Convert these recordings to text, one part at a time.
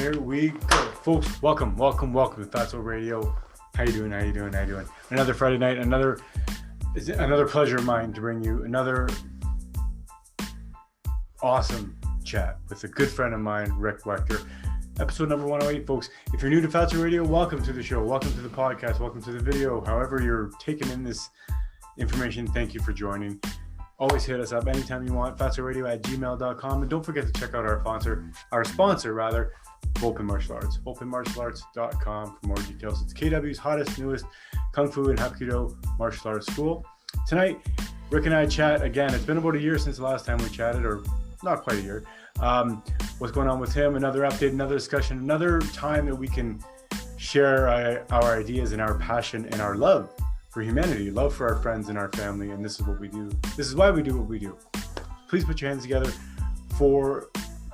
Here we go, folks. Welcome to Fatso Radio. How you doing? Another Friday night, another pleasure of mine to bring you another awesome chat with a good friend of mine, Rick Waechter. Episode number 108, folks. If you're new to Fatso Radio, welcome to the show. Welcome to the podcast. Welcome to the video. However you're taking in this information, thank you for joining. Always hit us up anytime you want, fatsoradio@gmail.com. And don't forget to check out our sponsor, Volpe Martial Arts. VolpeMartialArts.com for more details. It's KW's hottest, newest Kung Fu and Hapkido martial arts school. Tonight, Rick and I chat again. It's been about a year since the last time we chatted, or not quite a year. What's going on with him, another update, another discussion, another time that we can share our ideas and our passion and our love for humanity, love for our friends and our family, and this is what we do. This is why we do what we do. Please put your hands together for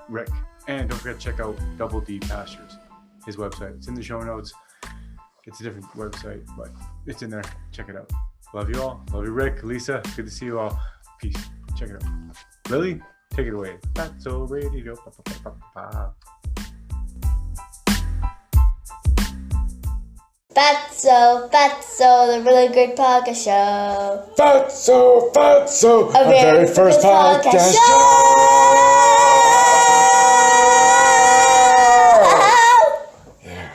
Rick. And don't forget to check out D Pastures, his website. It's in the show notes. It's a different website, but it's in there. Check it out. Love you all. Love you, Rick, Lisa. Good to see you all. Peace. Check it out. Lily, take it away. Fatso Radio. Fatso, the really good podcast show. Fatso, our very first podcast show. Yeah.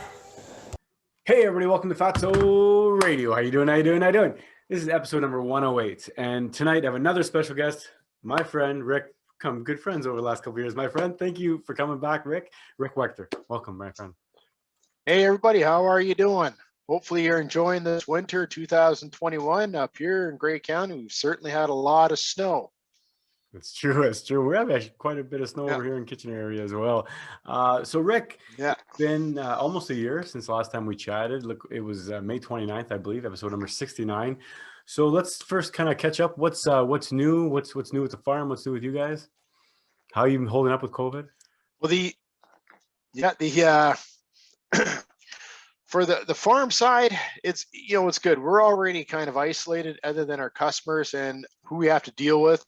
Hey everybody, welcome to Fatso Radio. How you doing? This is episode number 108, and tonight I have another special guest, my friend Rick. Become good friends over the last couple of years, my friend. Thank you for coming back, Rick. Rick Waechter, welcome, my friend. Hey everybody, how are you doing? Hopefully you're enjoying this winter 2021 up here in Grey County. We've certainly had a lot of snow. It's true. We have actually quite a bit of snow over here in Kitchener area as well. So Rick, it's been almost a year since the last time we chatted. Look, it was May 29th, I believe, episode number 69. So let's first kind of catch up. What's new? What's new with the farm? What's new with you guys? How are you holding up with COVID? Well, for the farm side, it's good. We're already kind of isolated other than our customers and who we have to deal with.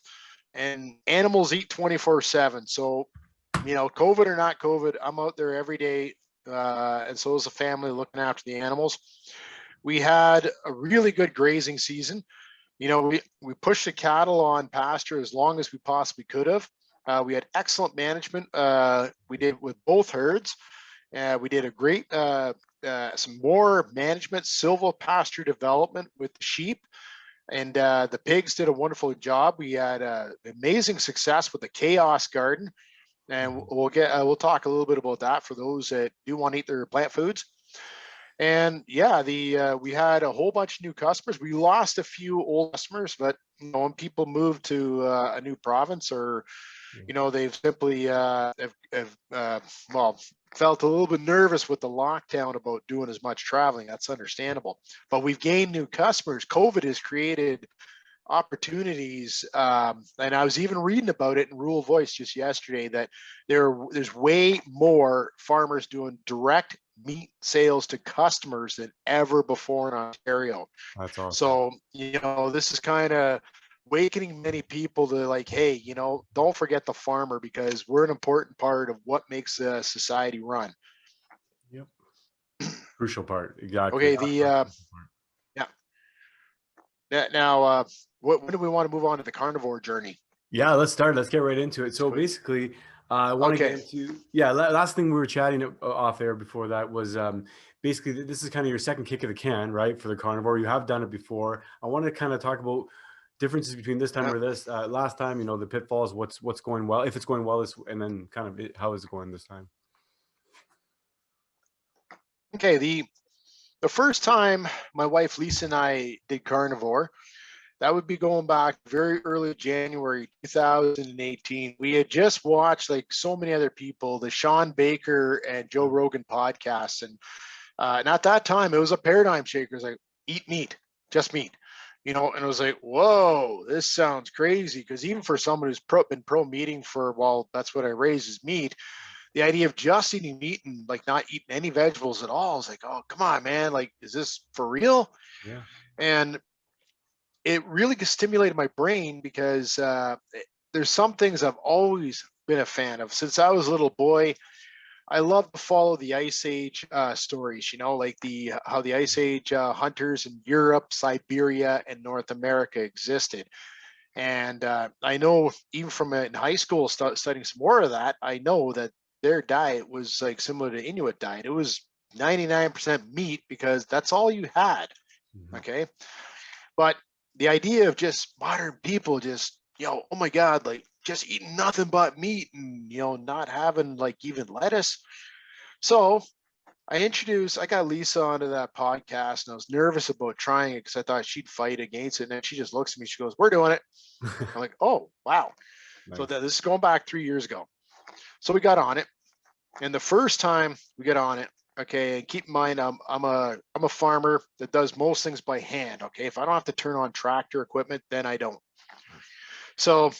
And animals eat 24/7. So, COVID or not COVID, I'm out there every day. And so is the family looking after the animals. We had a really good grazing season. We pushed the cattle on pasture as long as we possibly could have. We had excellent management. We did with both herds. We did a great, some more management, silvopasture development with the sheep. And the pigs did a wonderful job. We had amazing success with the chaos garden, and we'll talk a little bit about that for those that do want to eat their plant foods. And we had a whole bunch of new customers. We lost a few old customers, but when people move to a new province, or they've simply felt a little bit nervous with the lockdown about doing as much traveling. That's understandable. But we've gained new customers. COVID has created opportunities, and I was even reading about it in Rural Voice just yesterday, that there's way more farmers doing direct meat sales to customers than ever before in Ontario. That's awesome. So this is kind of awakening many people to like, hey, don't forget the farmer, because we're an important part of what makes society run. Yep. Crucial part. Exactly. Okay. Now, when do we want to move on to the carnivore journey? Yeah, let's start. Let's get right into it. So basically, I want to get into, last thing we were chatting off air before that was basically this is kind of your second kick of the can, right, for the carnivore. You have done it before. I want to kind of talk about differences between this time or this last time, the pitfalls, what's going well, if it's going well, and then kind of how is it going this time? Okay, the first time my wife Lisa and I did carnivore, that would be going back very early January 2018. We had just watched, like so many other people, the Sean Baker and Joe Rogan podcasts, and at that time it was a paradigm shaker. It was like, eat meat, just meat. And it was like, whoa, this sounds crazy. Because even for someone who's been pro-meating for, that's what I raise is meat, the idea of just eating meat and like not eating any vegetables at all is like, oh, come on, man. Like, is this for real? Yeah. And it really stimulated my brain because there's some things I've always been a fan of. Since I was a little boy, I love to follow the Ice Age stories, you know, like how the Ice Age hunters in Europe, Siberia, and North America existed. And I know even from in high school, studying some more of that, I know that their diet was like similar to Inuit diet. It was 99% meat because that's all you had. Mhm. Okay. But the idea of just modern people just, oh my God, like just eating nothing but meat and, not having like even lettuce. So I got Lisa onto that podcast and I was nervous about trying it because I thought she'd fight against it. And then she just looks at me, she goes, "We're doing it." I'm like, "Oh, wow." So Nice. this is going back 3 years ago. So we got on it. And the first time we get on it, okay, and keep in mind, I'm a farmer that does most things by hand. Okay, if I don't have to turn on tractor equipment, then I don't. So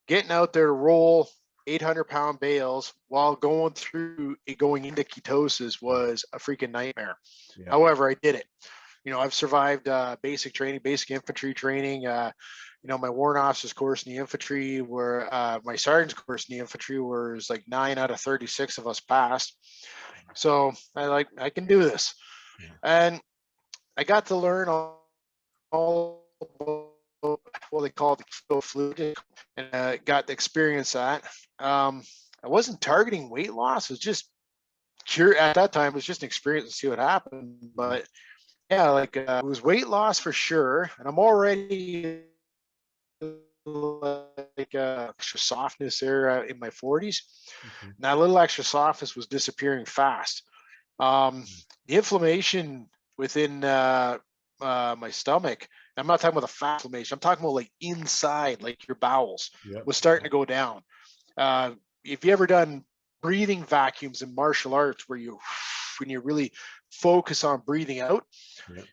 getting out there to roll 800-pound bales while going into ketosis was a freaking nightmare. Yeah. However, I did it. I've survived basic training, basic infantry training. My warrant officer's course in the infantry, where my sergeant's course in the infantry was like 9 out of 36 of us passed. So I can do this. Yeah. And I got to learn all about what they call the keto fluid, and got to experience that. I wasn't targeting weight loss. It was just at that time. It was just an experience to see what happened. But yeah, it was weight loss for sure. And I'm already extra softness there in my 40s. Okay. And that little extra softness was disappearing fast. The inflammation within my stomach, I'm not talking about the fat inflammation, I'm talking about like inside, like your bowels, was starting to go down. If you ever done breathing vacuums in martial arts where when you really focus on breathing out,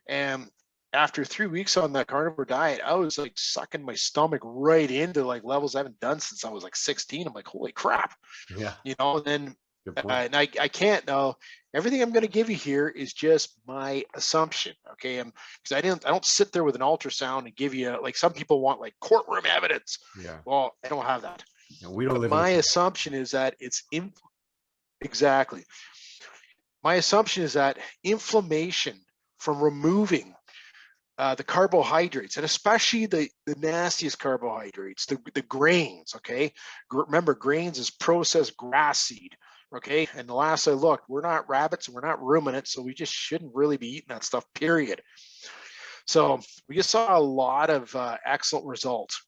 and after 3 weeks on that carnivore diet, I was like sucking my stomach right into like levels I haven't done since I was like 16. I'm like, holy crap. Yeah. And then and I can't know everything I'm going to give you here is just my assumption. Okay. Because I don't sit there with an ultrasound and give you like some people want like courtroom evidence. Yeah. Well, I don't have that. We don't live. My assumption is that exactly. My assumption is that inflammation from removing the carbohydrates, and especially the nastiest carbohydrates, the grains. Okay. Remember, grains is processed grass seed. Okay. And the last I looked, we're not rabbits and we're not ruminants, so we just shouldn't really be eating that stuff, period. So we just saw a lot of excellent results.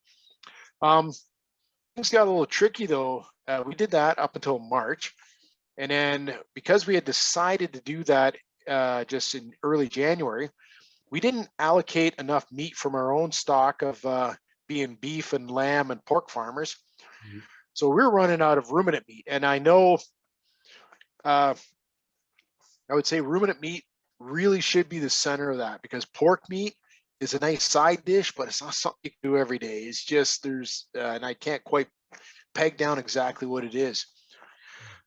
Things got a little tricky though. We did that up until March. And then because we had decided to do that just in early January, we didn't allocate enough meat from our own stock of being beef and lamb and pork farmers. Mm-hmm. So we were running out of ruminant meat. And I know I would say ruminant meat really should be the center of that, because pork meat is a nice side dish, but it's not something you can do every day. It's just and I can't quite peg down exactly what it is.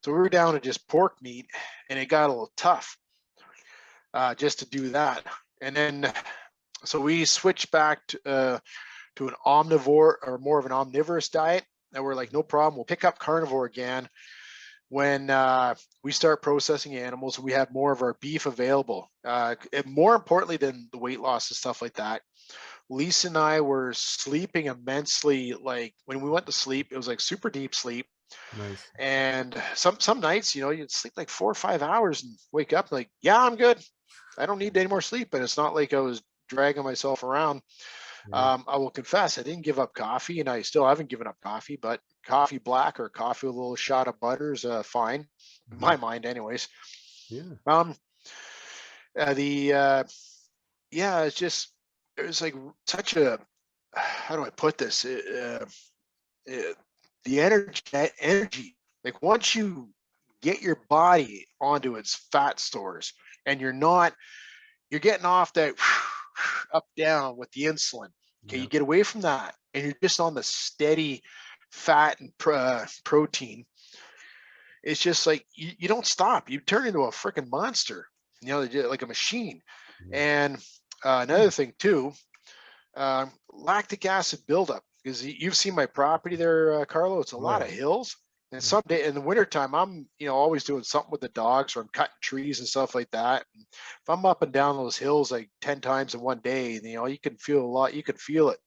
So we were down to just pork meat, and it got a little tough just to do that. And then, so we switched back to an omnivore, or more of an omnivorous diet. And we're like, no problem. We'll pick up carnivore again when we start processing animals and we have more of our beef available. And more importantly than the weight loss and stuff like that, Lisa and I were sleeping immensely. Like when we went to sleep, it was like super deep sleep. Nice. And some nights, you'd sleep like 4 or 5 hours and wake up like, yeah, I'm good. I don't need any more sleep. And it's not like I was dragging myself around. Yeah. I will confess, I didn't give up coffee, and I still haven't given up coffee, but coffee black or coffee with a little shot of butter is fine, in my mind anyways. Yeah. It's just, it was like such a, how do I put this? The energy, like once you get your body onto its fat stores and you're getting off that up down with the insulin. Okay. Yeah. You get away from that and you're just on the steady fat and protein. It's just like, you don't stop. You turn into a freaking monster, like a machine. Mm-hmm. And another thing too, lactic acid buildup, because you've seen my property there, Carlo. It's a lot of hills. And someday in the wintertime, I'm, always doing something with the dogs, or I'm cutting trees and stuff like that. And if I'm up and down those hills like 10 times in one day, you can feel a lot. You can feel it.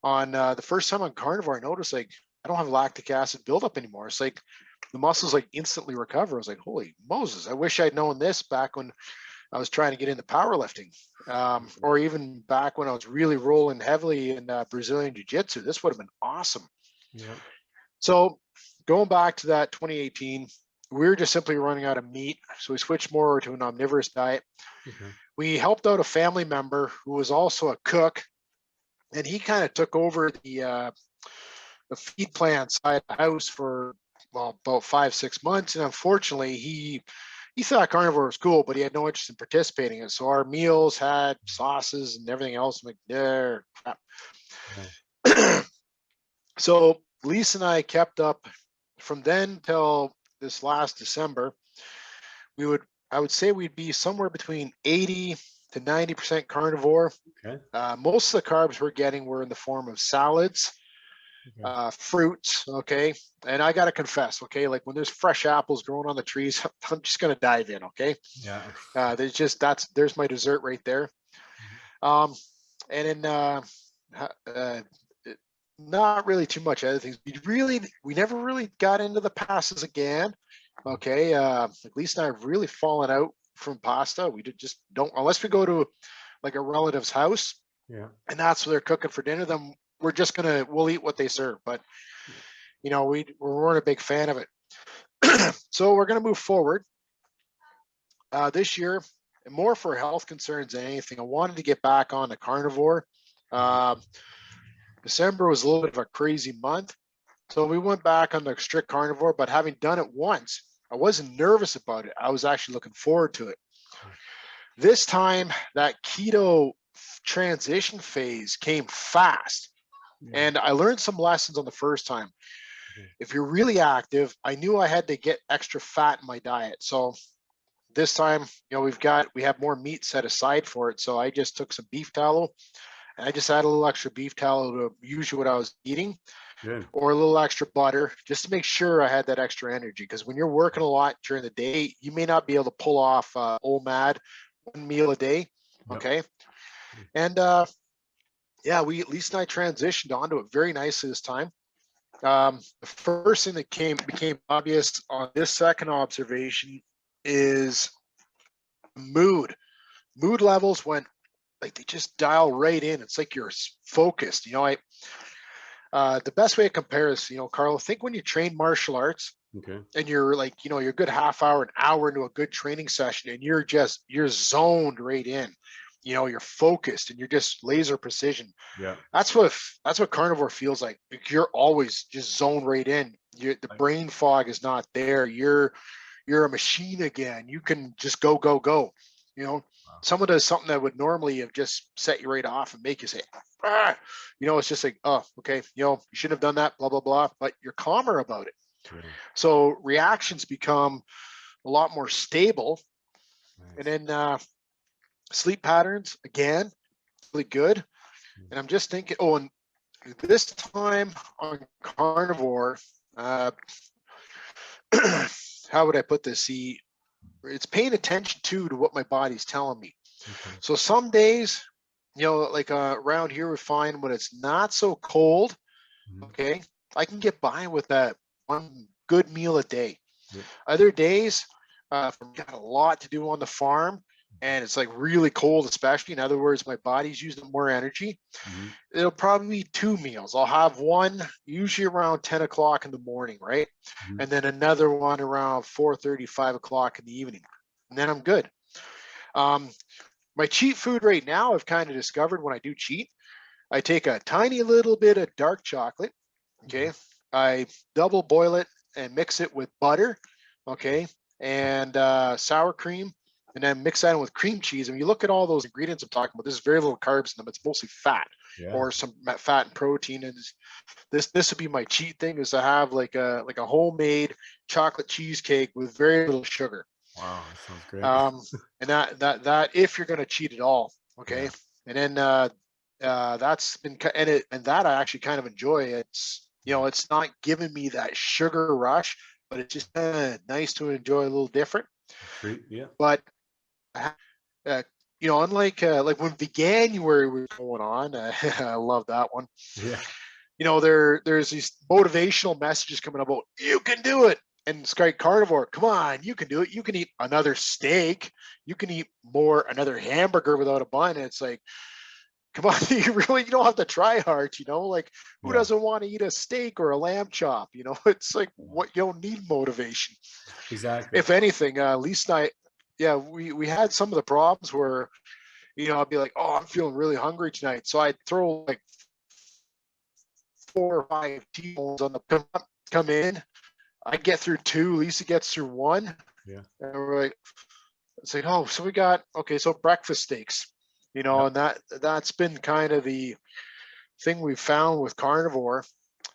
On the first time on carnivore, I noticed like I don't have lactic acid buildup anymore. It's like the muscles like instantly recover. I was like, holy Moses, I wish I'd known this back when I was trying to get into powerlifting, or even back when I was really rolling heavily in Brazilian Jiu-Jitsu. This would have been awesome. Yeah. So going back to that 2018, we were just simply running out of meat. So we switched more to an omnivorous diet. Okay. We helped out a family member who was also a cook, and he kind of took over the feed plan side of the house for about 5-6 months. And unfortunately, he thought carnivore was cool, but he had no interest in participating in it. So our meals had sauces and everything else. I'm like, there, crap. Yeah. So Lisa and I kept up from then till this last December. I would say we'd be somewhere between 80 to 90% carnivore. Okay. Most of the carbs we're getting were in the form of salads, fruits. Okay. And I got to confess, okay, like when there's fresh apples growing on the trees, I'm just going to dive in. Okay. Yeah. There's my dessert right there. And then, not really too much other things. We never really got into the pastas again. Okay. At least I've really fallen out from pasta. We just don't, unless we go to like a relative's house. Yeah. And that's what they're cooking for dinner. Then we'll eat what they serve. But, we weren't a big fan of it. So we're going to move forward this year, and more for health concerns than anything. I wanted to get back on the carnivore. December was a little bit of a crazy month. So we went back on the strict carnivore, but having done it once, I wasn't nervous about it. I was actually looking forward to it. This time, that keto transition phase came fast. And I learned some lessons on the first time. If you're really active, I knew I had to get extra fat in my diet. So this time, we have more meat set aside for it. So I just took some beef tallow, and I just added a little extra beef tallow to usually what I was eating. Good. Or a little extra butter, just to make sure I had that extra energy. Because when you're working a lot during the day, you may not be able to pull off OMAD, one meal a day. Okay. Yep. And Lisa and I transitioned onto it very nicely this time. The first thing that became obvious on this second observation is mood. Mood levels went like they just dial right in. It's like you're focused. The best way to compare is, Carlo, think when you train martial arts, okay, and you're like, you're a good half hour, an hour into a good training session, and you're zoned right in, you're focused and you're just laser precision. Yeah. That's what carnivore feels like. You're always just zoned right in. The brain fog is not there. You're a machine again. You can just go. Wow. Someone does something that would normally have just set you right off and make you say, it's just like, oh, okay, you shouldn't have done that, blah, blah, blah, but you're calmer about it. Yeah. So reactions become a lot more stable. Nice. And then sleep patterns, again, really good. And I'm just thinking, and this time on carnivore, how would I put this? It's paying attention to what my body's telling me. Okay. So some days, like around here, we find when it's not so cold, okay, I can get by with that one good meal a day. Yep. Other days, I've got a lot to do on the farm, and it's like really cold, especially. In other words, my body's using more energy. Mm-hmm. It'll probably be 2 meals. I'll have one usually around 10 o'clock in the morning, right? Mm-hmm. And then another one around 4:30, 5 o'clock in the evening. And then I'm good. My cheat food right now, I've kind of discovered when I do cheat, I take a tiny little bit of dark chocolate, okay? Mm-hmm. I double boil it and mix it with butter, okay? And sour cream. And then mix that in with cream cheese. And when you look at all those ingredients I'm talking about, there's very little carbs in them. It's mostly fat, or some fat and protein. And this would be my cheat thing, is to have like a homemade chocolate cheesecake with very little sugar. Wow, that sounds great. And that if you're going to cheat at all, okay. Yeah. And then that's been, and that I actually kind of enjoy. You know, it's not giving me that sugar rush, but it's just nice to enjoy a little different. Treat, yeah. But you know, unlike like when Veganuary was going on, I love that one. Yeah. You know, there's these motivational messages coming about, you can do it. And Sky Carnivore, come on, you can do it. You can eat another steak. You can eat another hamburger without a bun. And it's like, come on, you don't have to try hard, you know, like who doesn't want to eat a steak or a lamb chop? You know, it's like what you don't need motivation. Exactly. If anything, Lisa and I, yeah, we had some of the problems where, you know, I'd be like, oh, I'm feeling really hungry tonight. So I'd throw like 4 or 5 T-bones on the come in. I get through 2, Lisa gets through 1. Yeah. And we're like, it's like, oh, so we got, okay, so breakfast steaks. You know, and that's been kind of the thing we've found with carnivore.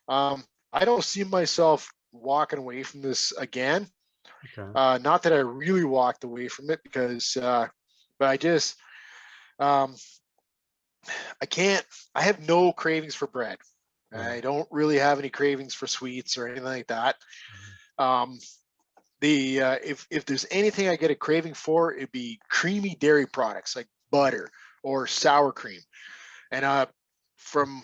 I don't see myself walking away from this again. Okay. Not that I really walked away from it because, but I just, I have no cravings for bread. I don't really have any cravings for sweets or anything like that. If there's anything I get a craving for, it'd be creamy dairy products like butter or sour cream. And from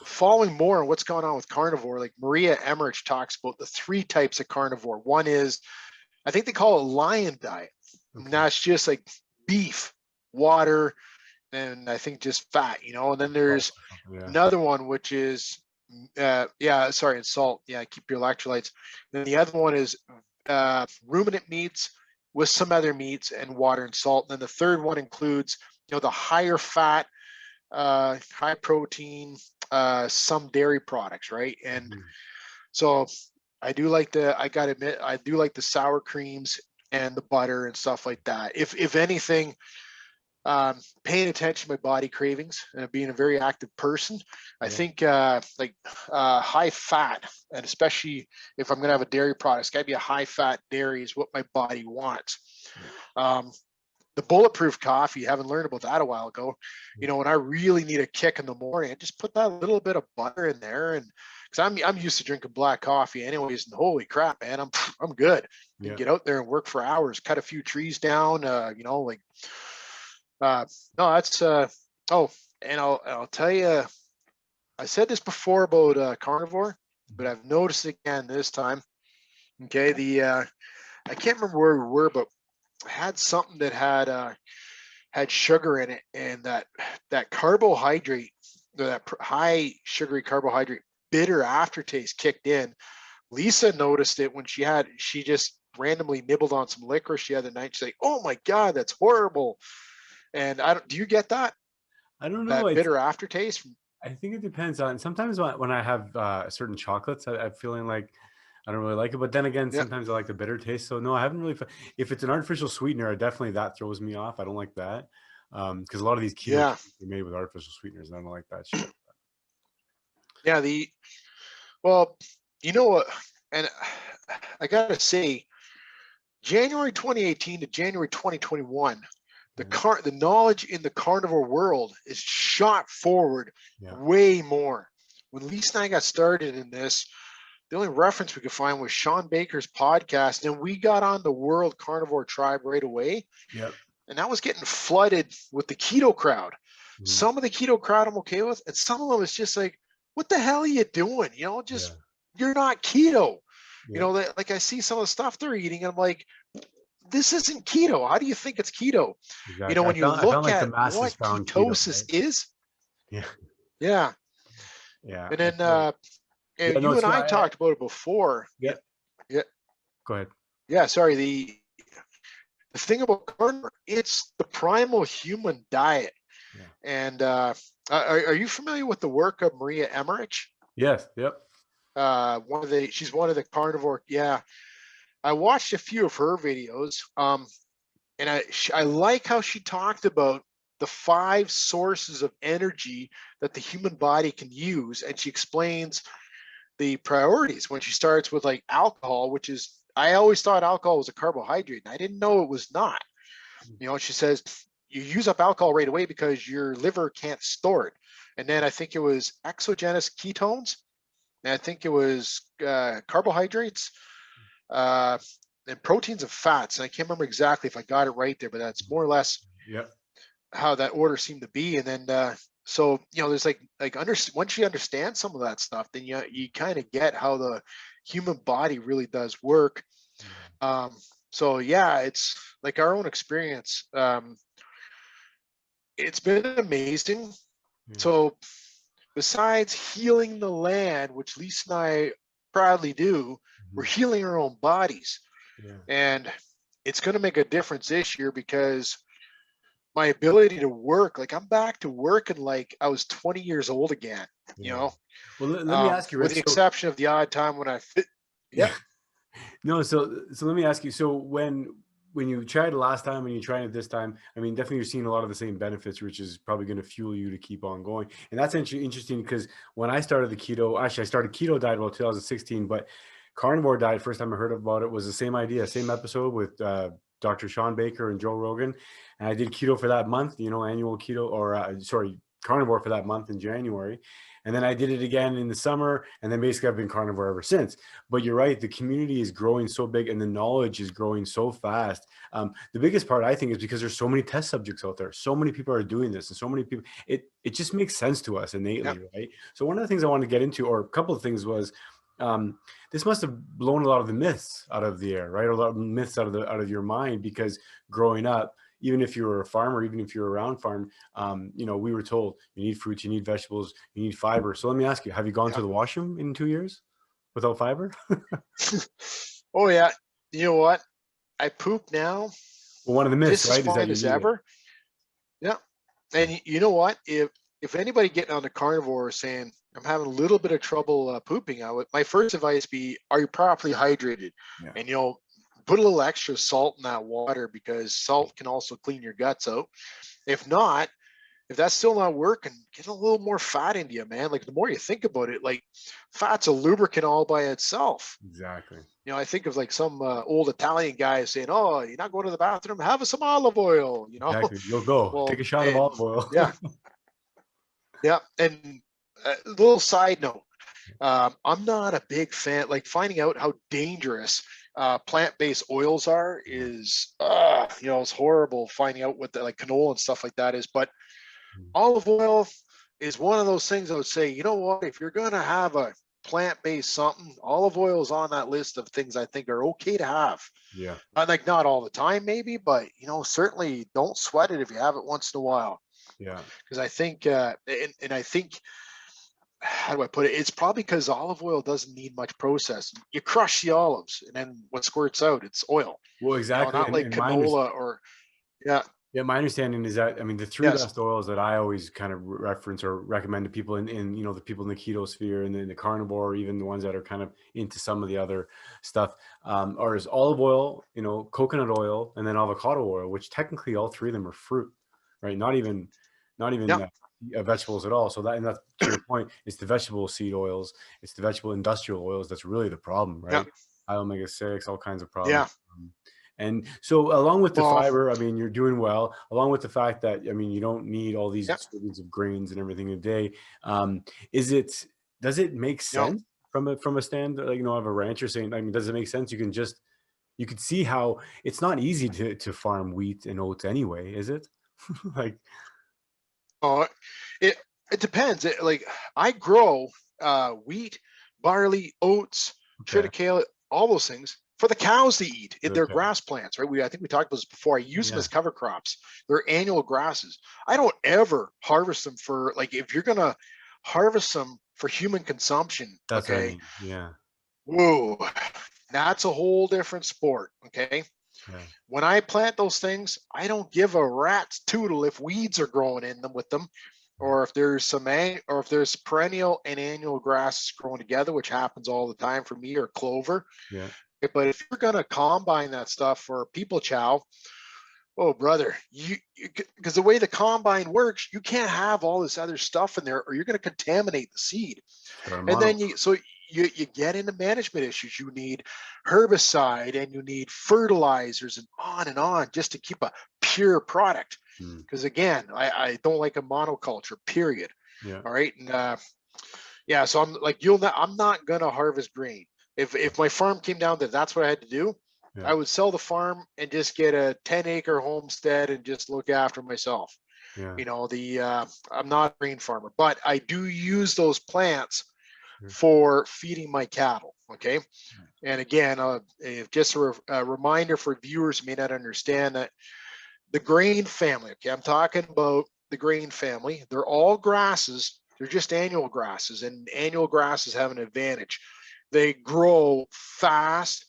following more on what's going on with carnivore, like Maria Emmerich talks about the 3 types of carnivore. One is, I think they call it lion diet. And that's just like beef, water, and I think just fat, you know. And then there's another one, which is, and salt. Yeah, keep your electrolytes. Then the other one is ruminant meats with some other meats and water and salt. And then the third one includes, you know, the higher fat, high protein, some dairy products, right? And so I gotta admit, I do like the sour creams and the butter and stuff like that. If anything, paying attention to my body cravings and being a very active person, I think high fat, and especially if I'm going to have a dairy product, it's got to be a high fat dairy is what my body wants. The Bulletproof Coffee, haven't learned about that a while ago. You know, when I really need a kick in the morning, I just put that little bit of butter in there, and because I'm used to drinking black coffee anyways, and holy crap, man, I'm good. You can get out there and work for hours, cut a few trees down, you know, like. No, that's and I'll tell you, I said this before about carnivore, but I've noticed it again this time. Okay, I can't remember where we were, but I had something that had sugar in it, and that carbohydrate, that high sugary carbohydrate, bitter aftertaste kicked in. Lisa noticed it when she just randomly nibbled on some licorice the other night. She's like, "Oh my God, that's horrible." And do you get that? I don't know. That bitter aftertaste? I think it depends on, sometimes when I have certain chocolates, I'm feeling like I don't really like it. But then again, sometimes I like the bitter taste. So no, I haven't really, if it's an artificial sweetener, definitely that throws me off. I don't like that. Because a lot of these keto are made with artificial sweeteners, and I don't like that shit. Yeah, well, you know what, and I gotta say, January 2018 to January 2021, the knowledge in the carnivore world is shot forward way more. When Lisa and I got started in this, the only reference we could find was Sean Baker's podcast, and we got on the World Carnivore Tribe right away. Yep. And that was getting flooded with the keto crowd. Some of the keto crowd I'm okay with, and some of them is just like, what the hell are you doing? You know, just you're not keto. You know, like I see some of the stuff they're eating, and I'm like, this isn't keto. How do you think it's keto? Exactly. You know, when you look at what ketosis is. Yeah. And then you and I talked about it before. Yeah. Go ahead. Yeah, sorry. The thing about carnivore, it's the primal human diet. And are you familiar with the work of Maria Emmerich? Yes. Yep. She's one of the carnivore. Yeah. I watched a few of her videos, and I like how she talked about the 5 sources of energy that the human body can use, and she explains the priorities when she starts with like alcohol, which is, I always thought alcohol was a carbohydrate, and I didn't know it was not. You know, she says you use up alcohol right away because your liver can't store it, and then I think it was exogenous ketones. and I think it was carbohydrates, and proteins and fats. And I can't remember exactly if I got it right there, but that's more or less Yep. how that order seemed to be. And then so there's once you understand some of that stuff, then you kind of get how the human body really does work. So yeah, it's like our own experience. It's been amazing. Yeah. So besides healing the land, which Lisa and I proudly do, we're healing our own bodies. Yeah. And it's going to make a difference this year because my ability to work, like I'm back to working like I was 20 years old again, Well, let me ask you, with Rick. the exception of the odd time when I fit. Yeah. No, so let me ask you. So when you tried it last time and you tried it this time, I mean, definitely you're seeing a lot of the same benefits, which is probably going to fuel you to keep on going. And that's interesting because when I started the keto, actually I started keto diet about 2016, but carnivore diet, first time I heard about it was the same idea, same episode with Dr. Sean Baker and Joe Rogan. And I did keto for that month, annual keto carnivore for that month in January. And then I did it again in the summer. And then basically I've been carnivore ever since. But you're right. The community is growing so big and the knowledge is growing so fast. The biggest part, I think, is because there's so many test subjects out there. So many people are doing this and so many people, it just makes sense to us innately, right? So one of the things I wanted to get into, or a couple of things was, this must have blown a lot of the myths out of the air, right? A lot of myths out of your mind, because growing up, even if you were a farmer, even if you're around farm, we were told you need fruits, you need vegetables, you need fiber. So let me ask you, have you gone to the washroom in 2 years without fiber? Oh yeah. You know what? I poop now. Well, one of the myths, just right, as is that fine you as need ever. it. Yeah. And you know what? If anybody getting on the carnivore saying I'm having a little bit of trouble pooping, my first advice be: are you properly hydrated? Yeah. And put a little extra salt in that water, because salt can also clean your guts out. If not, if that's still not working, get a little more fat into you, man. Like the more you think about it, like fat's a lubricant all by itself. Exactly. I think of like some old Italian guy saying, "Oh, you're not going to the bathroom? Have some olive oil." Exactly. You'll go take a shot of and olive oil. yeah, yeah. And a little side note, I'm not a big fan. Like finding out how dangerous plant-based oils are is, it's horrible. Finding out what like canola and stuff like that is, but olive oil is one of those things I would say, you know what, if you're going to have a plant-based something, olive oil is on that list of things I think are okay to have. Yeah. Like not all the time maybe, but certainly don't sweat it if you have it once in a while. Yeah. Because I think, and I think, how do I put it? It's probably because olive oil doesn't need much process. You crush the olives, and then what squirts out, it's oil. Well, exactly. Not like And canola or, yeah. Yeah, my understanding is that, I mean, the three Yes. best oils that I always kind of reference or recommend to people in the people in the keto sphere and in the carnivore, or even the ones that are kind of into some of the other stuff, are is olive oil, coconut oil, and then avocado oil, which technically all three of them are fruit, right? Not even vegetables at all. So that's to your point. It's the vegetable seed oils, it's the vegetable industrial oils that's really the problem, right? High omega-6, all kinds of problems. Yeah. And so along with the fiber, I mean, you're doing well, along with the fact that, I mean, you don't need all these servings of grains and everything a day. Does it make sense from a stand, of a rancher saying, I mean, does it make sense? You could see how it's not easy to farm wheat and oats anyway, is it? Like, it depends. Like I grow wheat, barley, oats, triticale, all those things for the cows to eat in their grass plants, right? I think we talked about this before. I use them as cover crops. They're annual grasses. I don't ever harvest them for, like, if you're going to harvest them for human consumption, that's okay? what I mean. Yeah. Whoa, that's a whole different sport, okay? Yeah. When I plant those things, I don't give a rat's tootle if weeds are growing in them with them, or if there's perennial and annual grasses growing together, which happens all the time for me, or clover. Yeah. But if you're going to combine that stuff for people chow, oh brother, because the way the combine works, you can't have all this other stuff in there, or you're going to contaminate the seed. And then you get into management issues. You need herbicide and you need fertilizers and on just to keep a pure product. Because again, I don't like a monoculture, period. Yeah. All right. And Yeah. So I'm like, I'm not going to harvest grain. If my farm came down to that's what I had to do, Yeah. I would sell the farm and just get a 10-acre homestead and just look after myself. Yeah. I'm not a grain farmer, but I do use those plants Sure. for feeding my cattle. Okay. And again, just a reminder for viewers who may not understand that the grain family, okay, I'm talking about the grain family. They're all grasses. They're just annual grasses, and annual grasses have an advantage. They grow fast,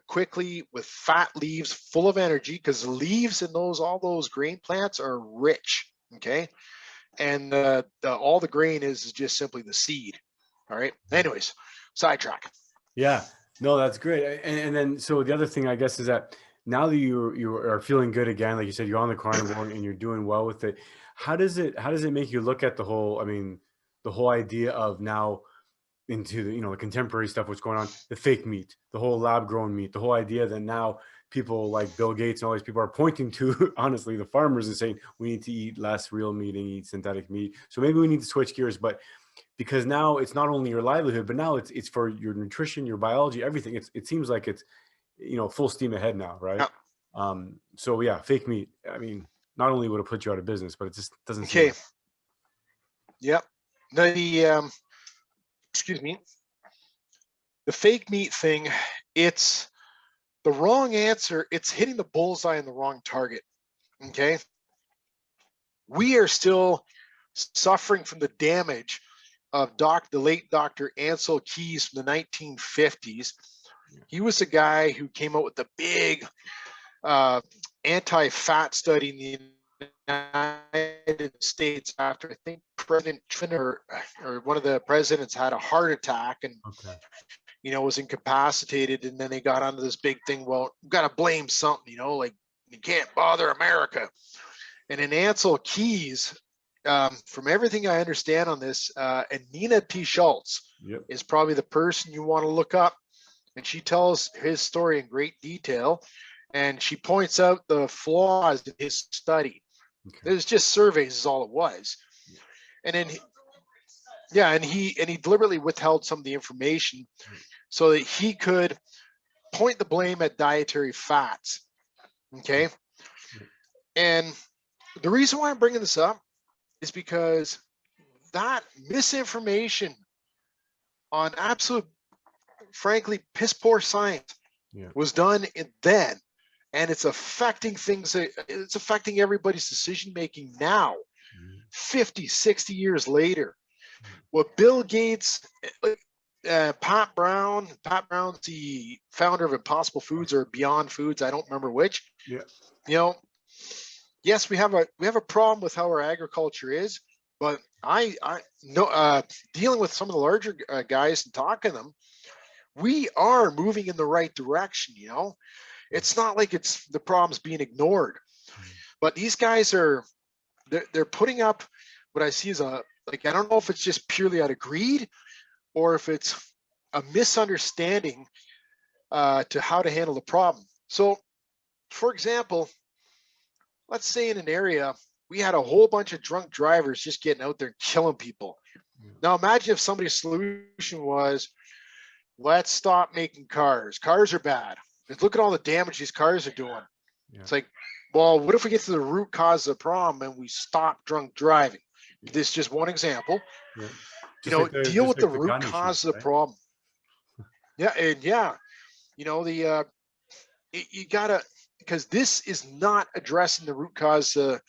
quickly, with fat leaves, full of energy, because the leaves in all those grain plants are rich. Okay, and all the grain is just simply the seed. All right. Anyways, sidetrack. Yeah, no, that's great. And then so the other thing I guess is that now that you are feeling good again, like you said, you're on the carnivore and you're doing well with it. How does it make you look at the whole? I mean, the whole idea of now into the contemporary stuff, what's going on, the fake meat, the whole lab grown meat, the whole idea that now people like Bill Gates and all these people are pointing to honestly the farmers and saying we need to eat less real meat and eat synthetic meat. So maybe we need to switch gears, but because now it's not only your livelihood, but now it's for your nutrition, your biology, everything. It seems like it's full steam ahead now, right? So yeah, fake meat. I mean, not only would it put you out of business, but it just doesn't seem Okay. like. Yep. Excuse me. The fake meat thing, it's the wrong answer. It's hitting the bullseye on the wrong target. Okay. We are still suffering from the damage of the late Dr. Ansel Keys from the 1950s. He was the guy who came out with the big anti-fat study in the United States after I think President Clinton or one of the presidents had a heart attack and Okay. was incapacitated, and then they got onto this big thing. Well, we've got to blame something, like you can't bother America. And in Ansel Keys, from everything I understand on this, and Nina T. Schultz is probably the person you want to look up. And she tells his story in great detail. And she points out the flaws in his study. Okay. It was just surveys is all it was. And then, and he deliberately withheld some of the information so that he could point the blame at dietary fats. Okay. And the reason why I'm bringing this up is because that misinformation on absolute, frankly, piss poor science was done then, and it's affecting things. It's affecting everybody's decision making now, 50, 60 years later. What Bill Gates, Pat Brown's the founder of Impossible Foods or Beyond Foods. I don't remember which. Yeah. Yes, we have a problem with how our agriculture is, but I know dealing with some of the larger guys and talking to them, we are moving in the right direction. It's not like the problem's being ignored, but these guys they're putting up what I see as I don't know if it's just purely out of greed or if it's a misunderstanding to how to handle the problem. So, for example, let's say in an area we had a whole bunch of drunk drivers just getting out there and killing people. Now imagine if somebody's solution was, let's stop making cars. Cars are bad. Just look at all the damage these cars are doing. It's like, well, what if we get to the root cause of the problem and we stop drunk driving? This is just one example. Deal with the root cause of the problem. You gotta, because this is not addressing the root cause of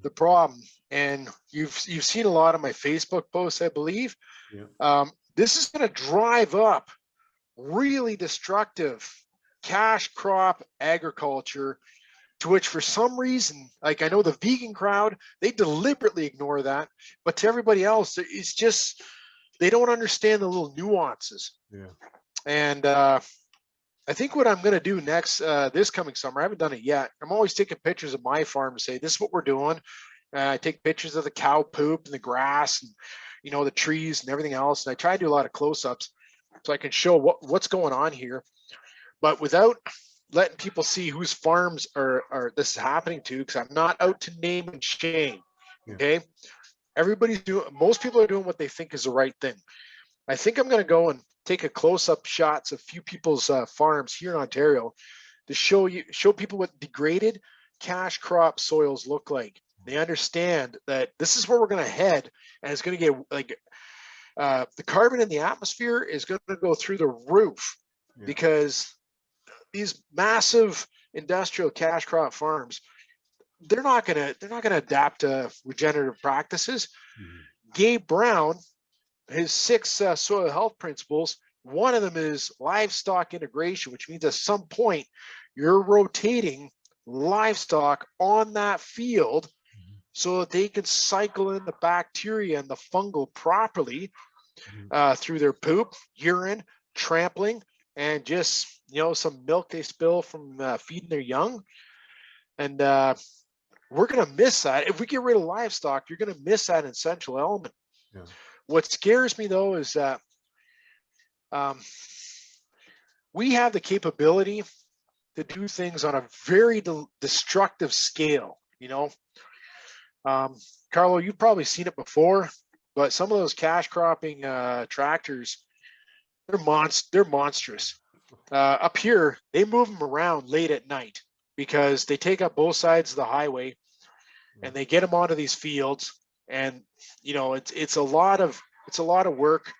the problem. And you've seen a lot of my Facebook posts, I believe. This is going to drive up really destructive cash crop agriculture, to which for some reason, I know the vegan crowd, they deliberately ignore that, but to everybody else, it's just, they don't understand the little nuances. And I think what I'm going to do next, this coming summer, I haven't done it yet. I'm always taking pictures of my farm to say, this is what we're doing. I take pictures of the cow poop and the grass and, the trees and everything else. And I try to do a lot of close-ups so I can show what's going on here, but without letting people see whose farms are this is happening to, because I'm not out to name and shame. Okay. most people are doing what they think is the right thing. I think I'm going to go and take a close-up shots of a few people's farms here in Ontario to show people what degraded cash crop soils look like. They understand that this is where we're going to head, and it's going to get like the carbon in the atmosphere is going to go through the roof because these massive industrial cash crop farms, they're not going to adapt to regenerative practices. Gabe Brown, his 6 soil health principles, one of them is livestock integration, which means at some point you're rotating livestock on that field so that they can cycle in the bacteria and the fungal properly through their poop, urine, trampling, and just, some milk they spill from feeding their young. And we're going to miss that. If we get rid of livestock, you're going to miss that essential element. Yeah. What scares me, though, is that we have the capability to do things on a very destructive scale. Carlo, you've probably seen it before, but some of those cash cropping tractors, they're monstrous. Up here, they move them around late at night because they take up both sides of the highway and they get them onto these fields. And it's a lot of work.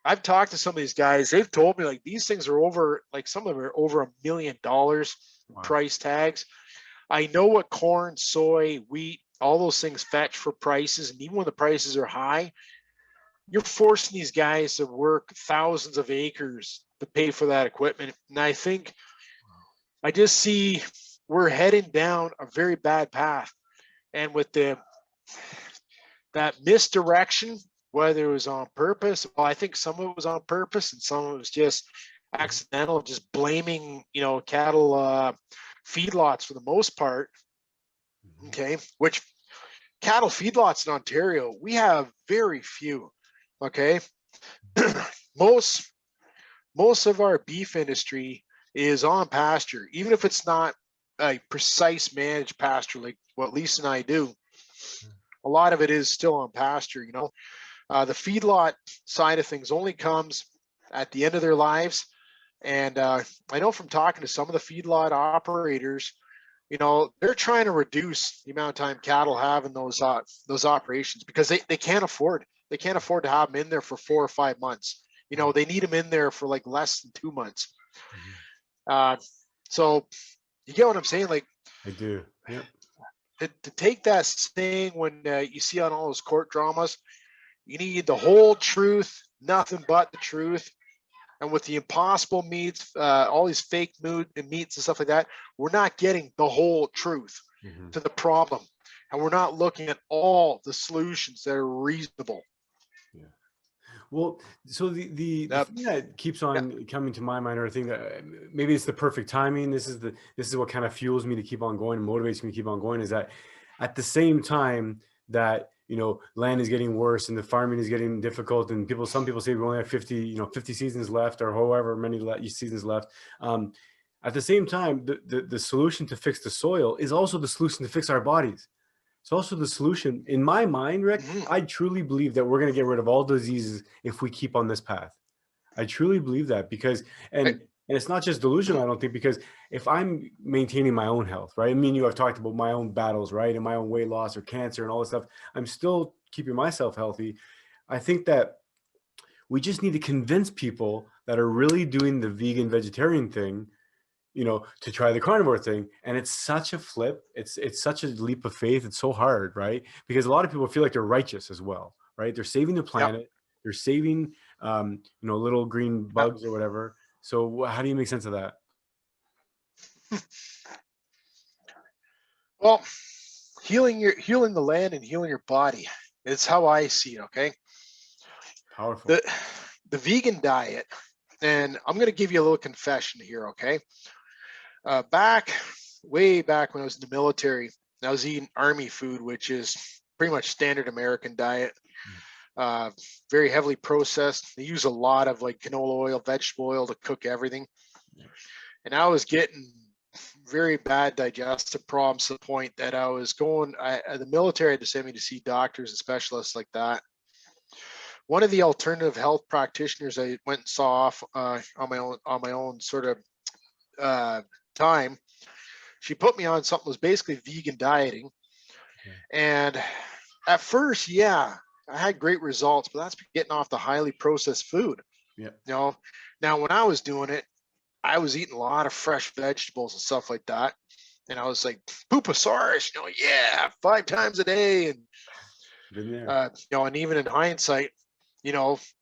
I've talked to some of these guys. They've told me like these things are over, like some of them are over $1 million price tags. I know what corn, soy, wheat, all those things fetch for prices, and even when the prices are high, you're forcing these guys to work thousands of acres to pay for that equipment. And I just see we're heading down a very bad path. And with that misdirection, whether it was on purpose, well, I think some of it was on purpose and some of it was just accidental, just blaming, cattle feedlots for the most part. Okay, which cattle feedlots in Ontario, we have very few. Okay, most of our beef industry is on pasture, even if it's not a precise managed pasture like what Lisa and I do. A lot of it is still on pasture. The feedlot side of things only comes at the end of their lives. And I know from talking to some of the feedlot operators, they're trying to reduce the amount of time cattle have in those operations because they can't afford to have them in there for 4 or 5 months. They need them in there for like less than 2 months. So you get what I'm saying? Like I do. Yeah. To take that saying when you see on all those court dramas, you need the whole truth, nothing but the truth. And with the impossible meats, all these fake meats and stuff like that, we're not getting the whole truth to the problem. And we're not looking at all the solutions that are reasonable. Yeah. Well, so the thing that keeps on coming to my mind, or I think that maybe it's the perfect timing. This is what kind of fuels me to keep on going and motivates me to keep on going, is that at the same time that land is getting worse and the farming is getting difficult, and some people say we only have 50 seasons left, or however many seasons left. At the same time, the solution to fix the soil is also the solution to fix our bodies. It's also the solution. In my mind, Rick, I truly believe that we're going to get rid of all diseases if we keep on this path. I truly believe that because, and it's not just delusional, I don't think, because if I'm maintaining my own health, right? I mean, I've talked about my own battles, right? And my own weight loss or cancer and all this stuff. I'm still keeping myself healthy. I think that we just need to convince people that are really doing the vegan vegetarian thing, to try the carnivore thing. And it's such a flip. It's such a leap of faith. It's so hard, right? Because a lot of people feel like they're righteous as well, right? They're saving the planet. Yep. They're saving, little green bugs or whatever. So how do you make sense of that? Well, healing the land and healing your body. It's how I see it. Okay. Powerful. The vegan diet, and I'm going to give you a little confession here. Okay. Way back when I was in the military, I was eating Army food, which is pretty much standard American diet. Very heavily processed. They use a lot of like canola oil, vegetable oil to cook everything. And I was getting very bad digestive problems to the point that I was the military had to send me to see doctors and specialists like that. One of the alternative health practitioners I went and saw off on my own sort of time, she put me on something that was basically vegan dieting. Okay. And at first, yeah, I had great results, but that's getting off the highly processed food. Yeah. You know, now when I was doing it, I was eating a lot of fresh vegetables and stuff like that. And I was like, pooposaurus, 5 times a day. And, Been there. and even in hindsight,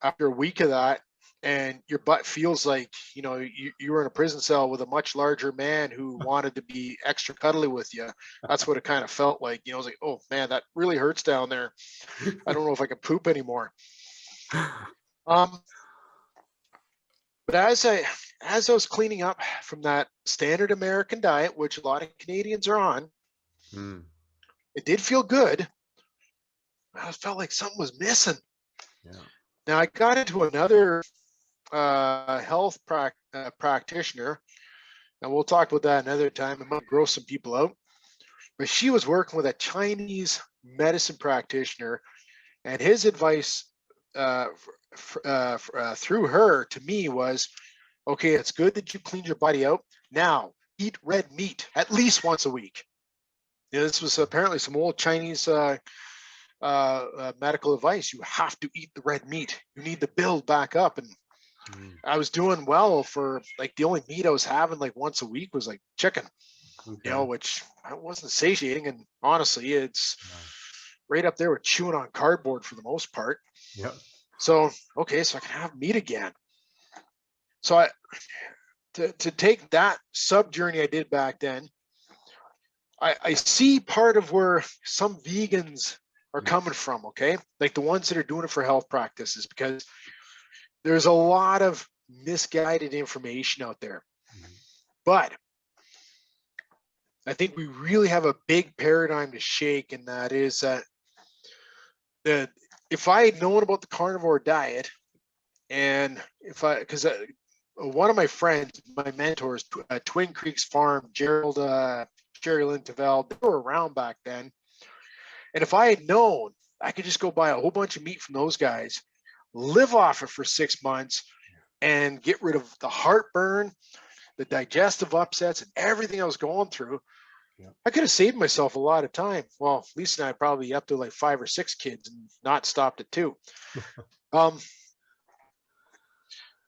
after a week of that, and your butt feels like, you were in a prison cell with a much larger man who wanted to be extra cuddly with you. That's what it kind of felt like. I was like, oh man, that really hurts down there. I don't know if I can poop anymore. But as I was cleaning up from that standard American diet, which a lot of Canadians are on, it did feel good. I felt like something was missing. Yeah. Now I got into another health practitioner, and we'll talk about that another time. It might gross some people out, but she was working with a Chinese medicine practitioner, and his advice through her to me was, okay, it's good that you cleaned your body out. Now eat red meat at least once a week. This was apparently some old Chinese medical advice. You have to eat the red meat. You need to build back up. And I was doing well for like the only meat I was having like once a week was like chicken, which I wasn't satiating. And honestly, it's right up there with chewing on cardboard for the most part. Yeah. So, okay, so I can have meat again. So to take that sub journey I did back then, I see part of where some vegans are coming from, okay? Like the ones that are doing it for health practices, because there's a lot of misguided information out there. But I think we really have a big paradigm to shake, and that is that if I had known about the carnivore diet, and because one of my friends, my mentors, Twin Creeks Farm, Gerald, Jerry Lynn Tavel, they were around back then. And if I had known, I could just go buy a whole bunch of meat from those guys, live off it for 6 months, and get rid of the heartburn, the digestive upsets, and everything I was going through. Yeah. I could have saved myself a lot of time. Well, Lisa and I probably up to like 5 or 6 kids and not stopped at 2.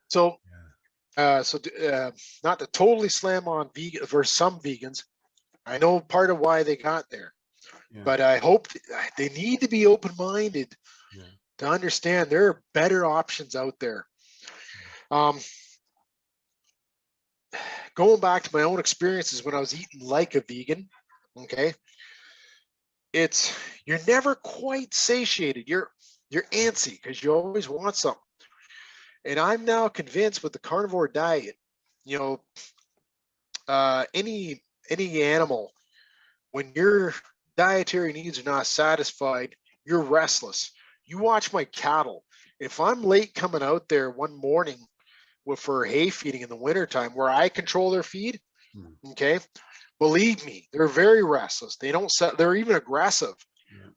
So not to totally slam on vegan for some vegans. I know part of why they got there, but I hope they need to be open-minded to understand there are better options out there. Going back to my own experiences when I was eating like a vegan, okay, you're never quite satiated. You're antsy because you always want something. And I'm now convinced with the carnivore diet, any animal, when your dietary needs are not satisfied, you're restless. You watch my cattle. If I'm late coming out there one morning for hay feeding in the wintertime where I control their feed, okay, believe me, they're very restless. They're even aggressive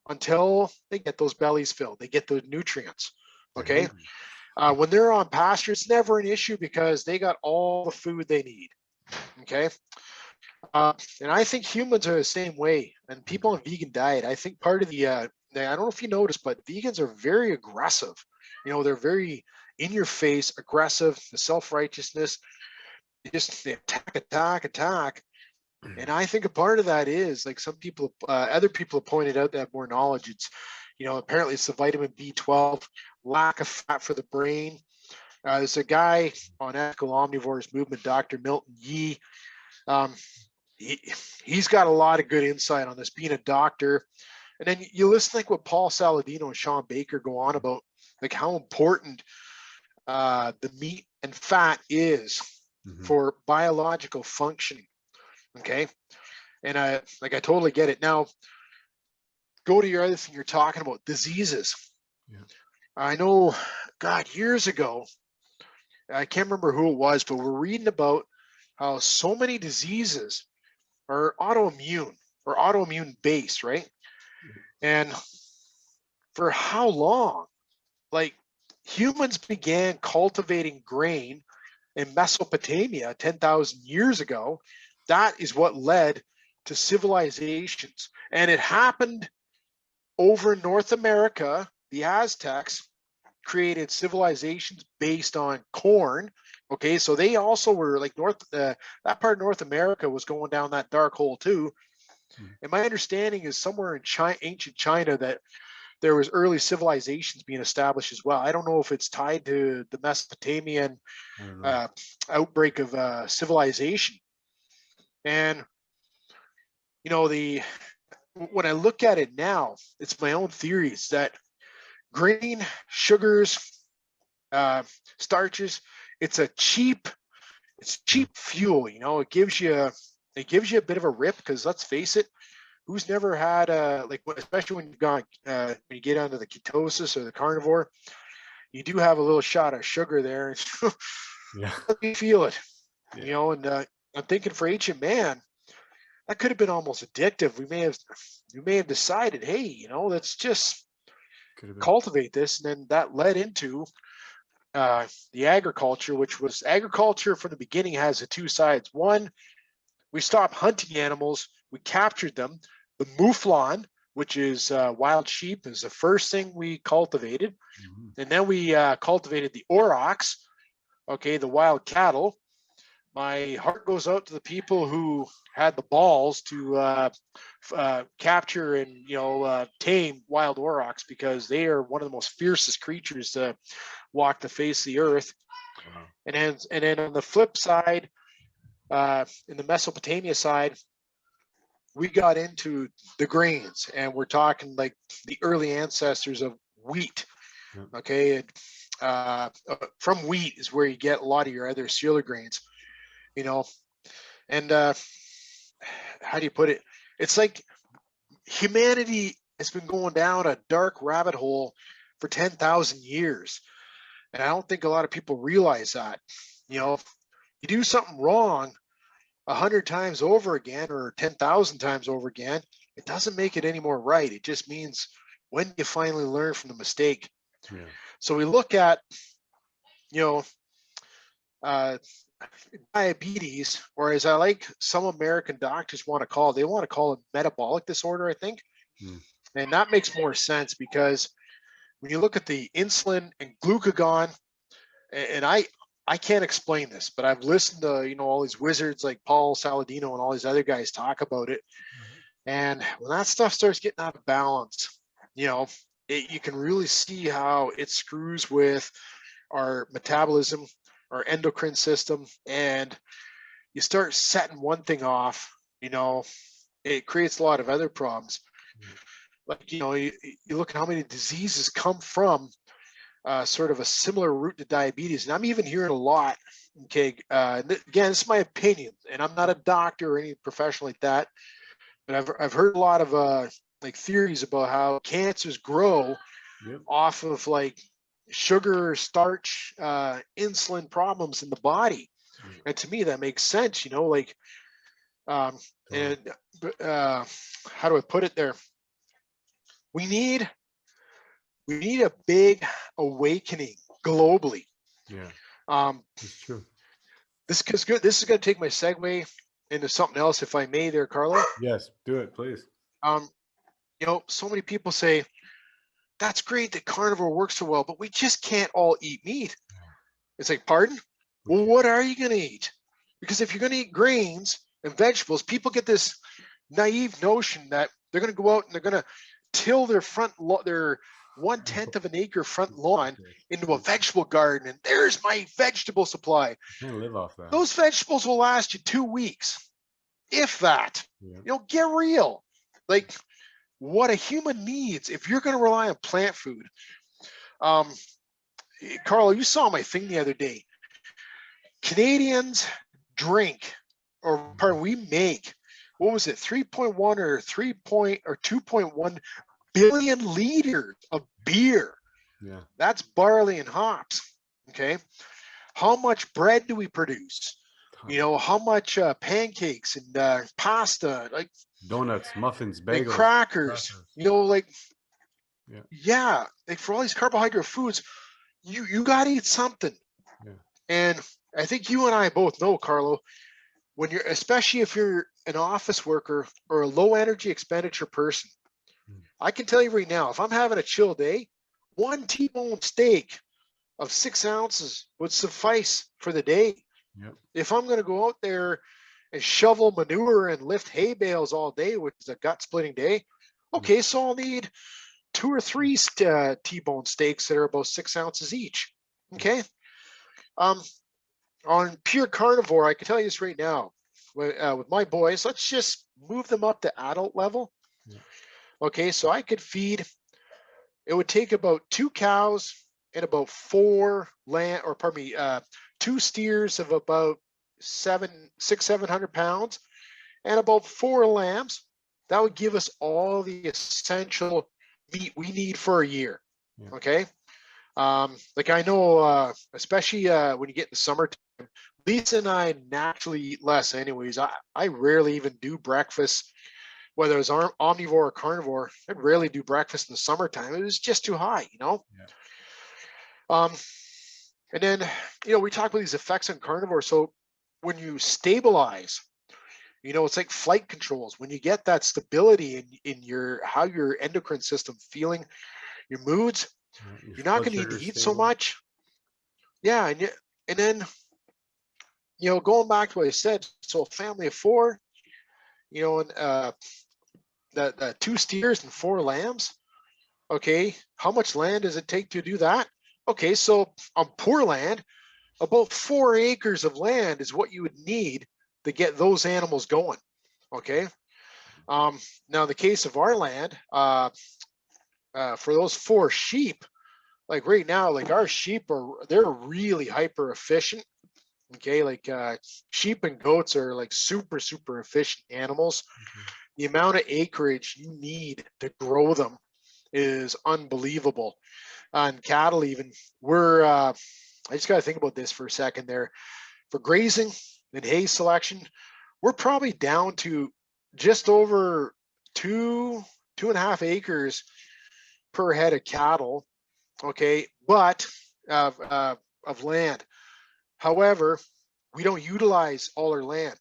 until they get those bellies filled. They get the nutrients, okay? When they're on pasture, it's never an issue because they got all the food they need, okay? And I think humans are the same way. And people on vegan diet, I think part of I don't know if you noticed, but vegans are very aggressive. They're very in your face, aggressive, the self-righteousness, they attack. And I think a part of that is like some people, other people have pointed out that have more knowledge. It's, apparently it's the vitamin B12, lack of fat for the brain. There's a guy on Ethical Omnivores Movement, Dr. Milton Yee. He's got a lot of good insight on this, being a doctor. And then you listen like what Paul Saladino and Sean Baker go on about, like how important the meat and fat is for biological functioning. Okay. And I totally get it. Now, go to your other thing you're talking about, diseases. Yeah. I know, God, years ago, I can't remember who it was, but we're reading about how so many diseases are autoimmune based, right? And for how long? Like, humans began cultivating grain in Mesopotamia 10,000 years ago. That is what led to civilizations. And it happened over North America. The Aztecs created civilizations based on corn. Okay, so they also were like that part of North America was going down that dark hole too. And my understanding is somewhere in ancient China that there was early civilizations being established as well. I don't know if it's tied to the Mesopotamian outbreak of civilization. And when I look at it now, it's my own theories that grain, sugars, starches, it's cheap fuel. It gives you a bit of a rip, because let's face it, who's never had especially when you get onto the ketosis or the carnivore, you do have a little shot of sugar there. Yeah. You feel it, Yeah. and I'm thinking for ancient man, that could have been almost addictive. We may have decided, hey, let's just cultivate this, and then that led into the agriculture, which was agriculture from the beginning has the two sides. One, we stopped hunting animals, we captured them. The mouflon, which is wild sheep, is the first thing we cultivated. And then we cultivated the aurochs, okay, the wild cattle. My heart goes out to the people who had the balls to capture and tame wild aurochs, because they are one of the most fiercest creatures to walk the face of the earth. Wow. And then on the flip side, in the Mesopotamia side, we got into the grains, and we're talking like the early ancestors of wheat. Okay, and from wheat is where you get a lot of your other cereal grains. And how do you put it? It's like humanity has been going down a dark rabbit hole for 10,000 years, and I don't think a lot of people realize that. If you do something wrong 100 times over again, or 10,000 times over again, it doesn't make it any more right. It just means when you finally learn from the mistake. Yeah. So we look at, diabetes, or as I like some American doctors want to call it metabolic disorder, I think. And that makes more sense, because when you look at the insulin and glucagon, and I can't explain this, but I've listened to, all these wizards like Paul Saladino and all these other guys talk about it. And when that stuff starts getting out of balance, you can really see how it screws with our metabolism, our endocrine system, and you start setting one thing off, it creates a lot of other problems. Like, you look at how many diseases come from sort of a similar route to diabetes. And I'm even hearing a lot, okay, again, this is my opinion, and I'm not a doctor or any professional like that, but I've heard a lot of theories about how cancers grow off of like sugar, starch, insulin problems in the body. And to me, that makes sense, and how do I put it there? We need a big awakening globally. Yeah. That's true. This is good. This is going to take my segue into something else, if I may there, Carlo. Yes, do it, please. So many people say, that's great that carnivore works so well, but we just can't all eat meat. It's like, pardon? Well, what are you going to eat? Because if you're going to eat grains and vegetables, people get this naive notion that they're going to go out and they're going to till their 1/10 of an acre front lawn into a vegetable garden, and there's my vegetable supply. You can't live off that. Those vegetables will last you 2 weeks, if that. Yeah. Get real. Like, what a human needs, if you're going to rely on plant food. Carlo, you saw my thing the other day. Canadians drink, we make, what was it, 3.1 or 2.1 billion liters of beer. Yeah. That's barley and hops. Okay. How much bread do we produce? You know, how much pancakes and pasta, like Donuts, muffins, and bagels, crackers, crackers. you know, like, Yeah. yeah, like for all these carbohydrate foods, you got to eat something. Yeah. And I think you and I both know, Carlo, when you're, especially if you're an office worker or a low energy expenditure person, I can tell you right now, if I'm having a chill day, one T-bone steak of 6 ounces would suffice for the day. Yep. If I'm going to go out there and shovel manure and lift hay bales all day, which is a gut splitting day, okay, so I'll need 2 or 3 T-bone steaks that are about 6 ounces each. Okay. On pure carnivore, I can tell you this right now, with my boys, let's just move them up to adult level. Yeah. Okay, so I could feed, it would take about 2 cows and about 4 lamb, or pardon me, 2 steers of about 700 pounds and about 4 lambs. That would give us all the essential meat we need for a year. Yeah. Okay. Like I know, especially when you get in the summertime, Lisa and I naturally eat less anyways. I rarely even do breakfast, whether it's omnivore or carnivore. I rarely do breakfast in the summertime. It was just too high, you know? Yeah. And then, you know, we talk about these effects on carnivore. So when you stabilize, you know, it's like flight controls. When you get that stability in your, how your endocrine system feeling, your moods, Your you're not blood going to need sugar to is eat so stable. much. Yeah. And then, you know, going back to what I said, so a family of 4, you know, and the 2 steers and 4 lambs. Okay, how much land does it take to do that? Okay, so on poor land, about 4 acres of land is what you would need to get those animals going. Okay. Now in the case of our land, for those 4 sheep, like right now, like our sheep they're really hyper efficient. Okay, like sheep and goats are like super efficient animals. The amount of acreage you need to grow them is unbelievable. On cattle, even I just got to think about this for a second there. For grazing and hay selection, we're probably down to just over 2.5 acres per head of cattle. Okay, but of land. However, we don't utilize all our land.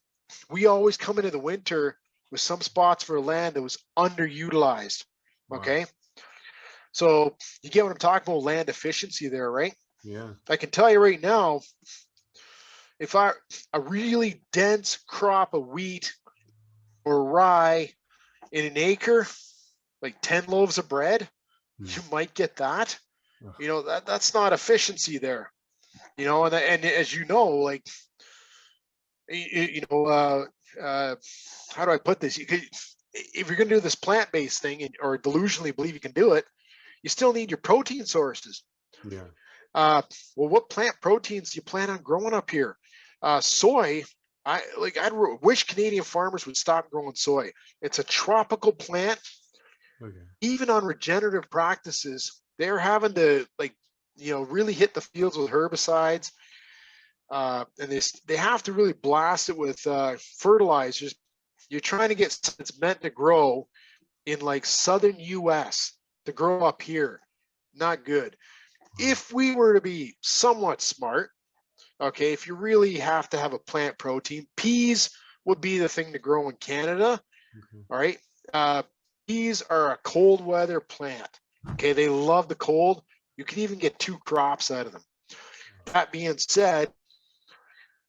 We always come into the winter with some spots for land that was underutilized. Okay. Wow. So you get what I'm talking about, land efficiency there, right? Yeah. I can tell you right now, if a really dense crop of wheat or rye in an acre, like 10 loaves of bread, you might get that. You know, that's not efficiency there. You know, and as you know, like, you know, how do I put this? If you're going to do this plant-based thing or delusionally believe you can do it, you still need your protein sources. Yeah. Well, what plant proteins do you plan on growing up here? Soy. I wish Canadian farmers would stop growing soy. It's a tropical plant. Okay. Even on regenerative practices, they're having to, like, you know, really hit the fields with herbicides. And they have to really blast it with fertilizers. You're trying to get something that's meant to grow in like southern US to grow up here. Not good. If we were to be somewhat smart, okay, if you really have to have a plant protein, peas would be the thing to grow in Canada. Okay. All right. Peas are a cold weather plant. Okay, they love the cold. You can even get 2 crops out of them. That being said,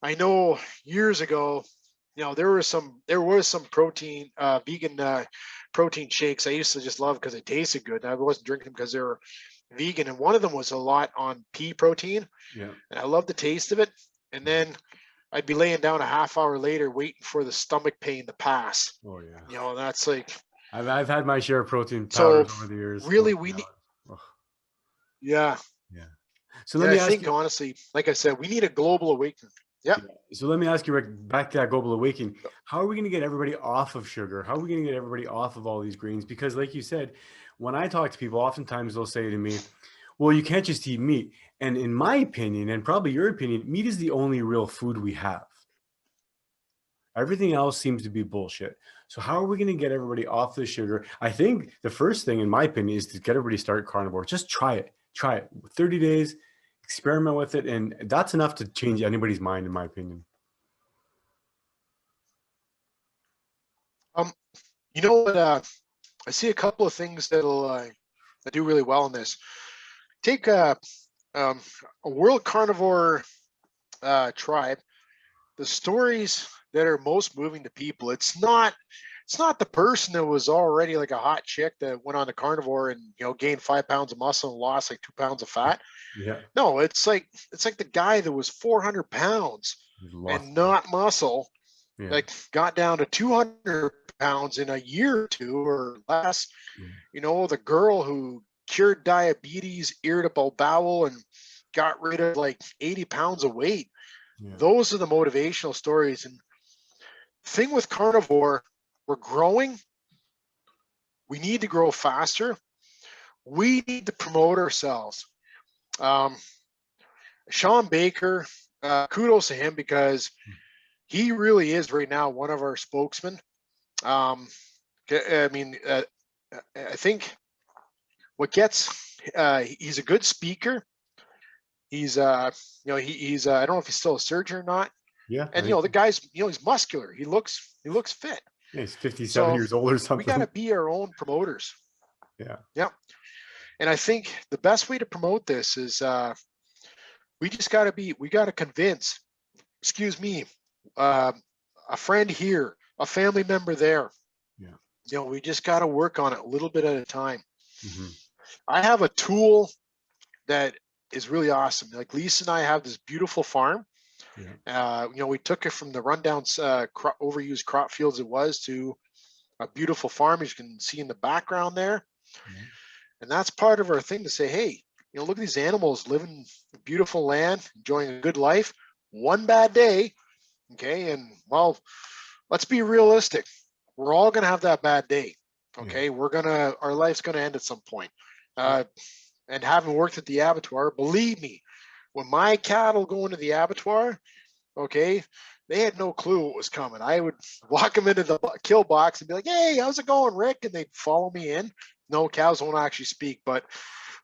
I know years ago, you know, there was some protein, vegan protein shakes I used to just love because they tasted good. And I wasn't drinking them because they were vegan. And one of them was a lot on pea protein. Yeah. And I loved the taste of it. And then I'd be laying down a half hour later waiting for the stomach pain to pass. Oh yeah. You know, that's like, I've had my share of protein powders over the years. Really, we need. Oh. Yeah. Yeah. So let me ask you, honestly, like I said, we need a global awakening. Yeah. So let me ask you, Rick, back to that global awakening. How are we going to get everybody off of sugar? How are we going to get everybody off of all these greens? Because like you said, when I talk to people, oftentimes they'll say to me, well, you can't just eat meat. And in my opinion, and probably your opinion, meat is the only real food we have. Everything else seems to be bullshit. So how are we going to get everybody off the sugar? I think the first thing, in my opinion, is to get everybody start carnivore. Just try it. 30 days, experiment with it, and that's enough to change anybody's mind, in my opinion. You know what? I see a couple of things that'll that do really well in this. Take a world carnivore tribe. The stories that are most moving to people, it's not the person that was already like a hot chick that went on the carnivore and gained 5 pounds of muscle and lost like 2 pounds of fat. Yeah. No, it's like the guy that was 400 pounds and not muscle, like got down to 200 pounds in a year or two or less. The girl who cured diabetes, irritable bowel, and got rid of like 80 pounds of weight. Those are the motivational stories. And thing with carnivore, we're growing. We need to grow faster. We need to promote ourselves. Sean Baker, kudos to him, because he really is right now one of our spokesmen. I think what gets, he's a good speaker. He's he's I don't know if he's still a surgeon or not. Yeah. And the guy's he's muscular. He looks fit. Yeah, he's 57 years old or something. We got to be our own promoters. Yeah. Yeah. And I think the best way to promote this is we got to convince, a friend here, a family member there. Yeah. We just got to work on it a little bit at a time. Mm-hmm. I have a tool that is really awesome. Like Lisa and I have this beautiful farm. Yeah. We took it from the rundown overused crop fields it was to a beautiful farm, as you can see in the background there. Mm-hmm. And that's part of our thing to say, hey, look at these animals living in beautiful land, enjoying a good life. One bad day, okay, and well, let's be realistic. We're all going to have that bad day, okay? Yeah. Our life's going to end at some point. And having worked at the abattoir, believe me, when my cattle go into the abattoir, okay, they had no clue what was coming. I would walk them into the kill box and be like, hey, how's it going, Rick? And they'd follow me in. No, cows won't actually speak, but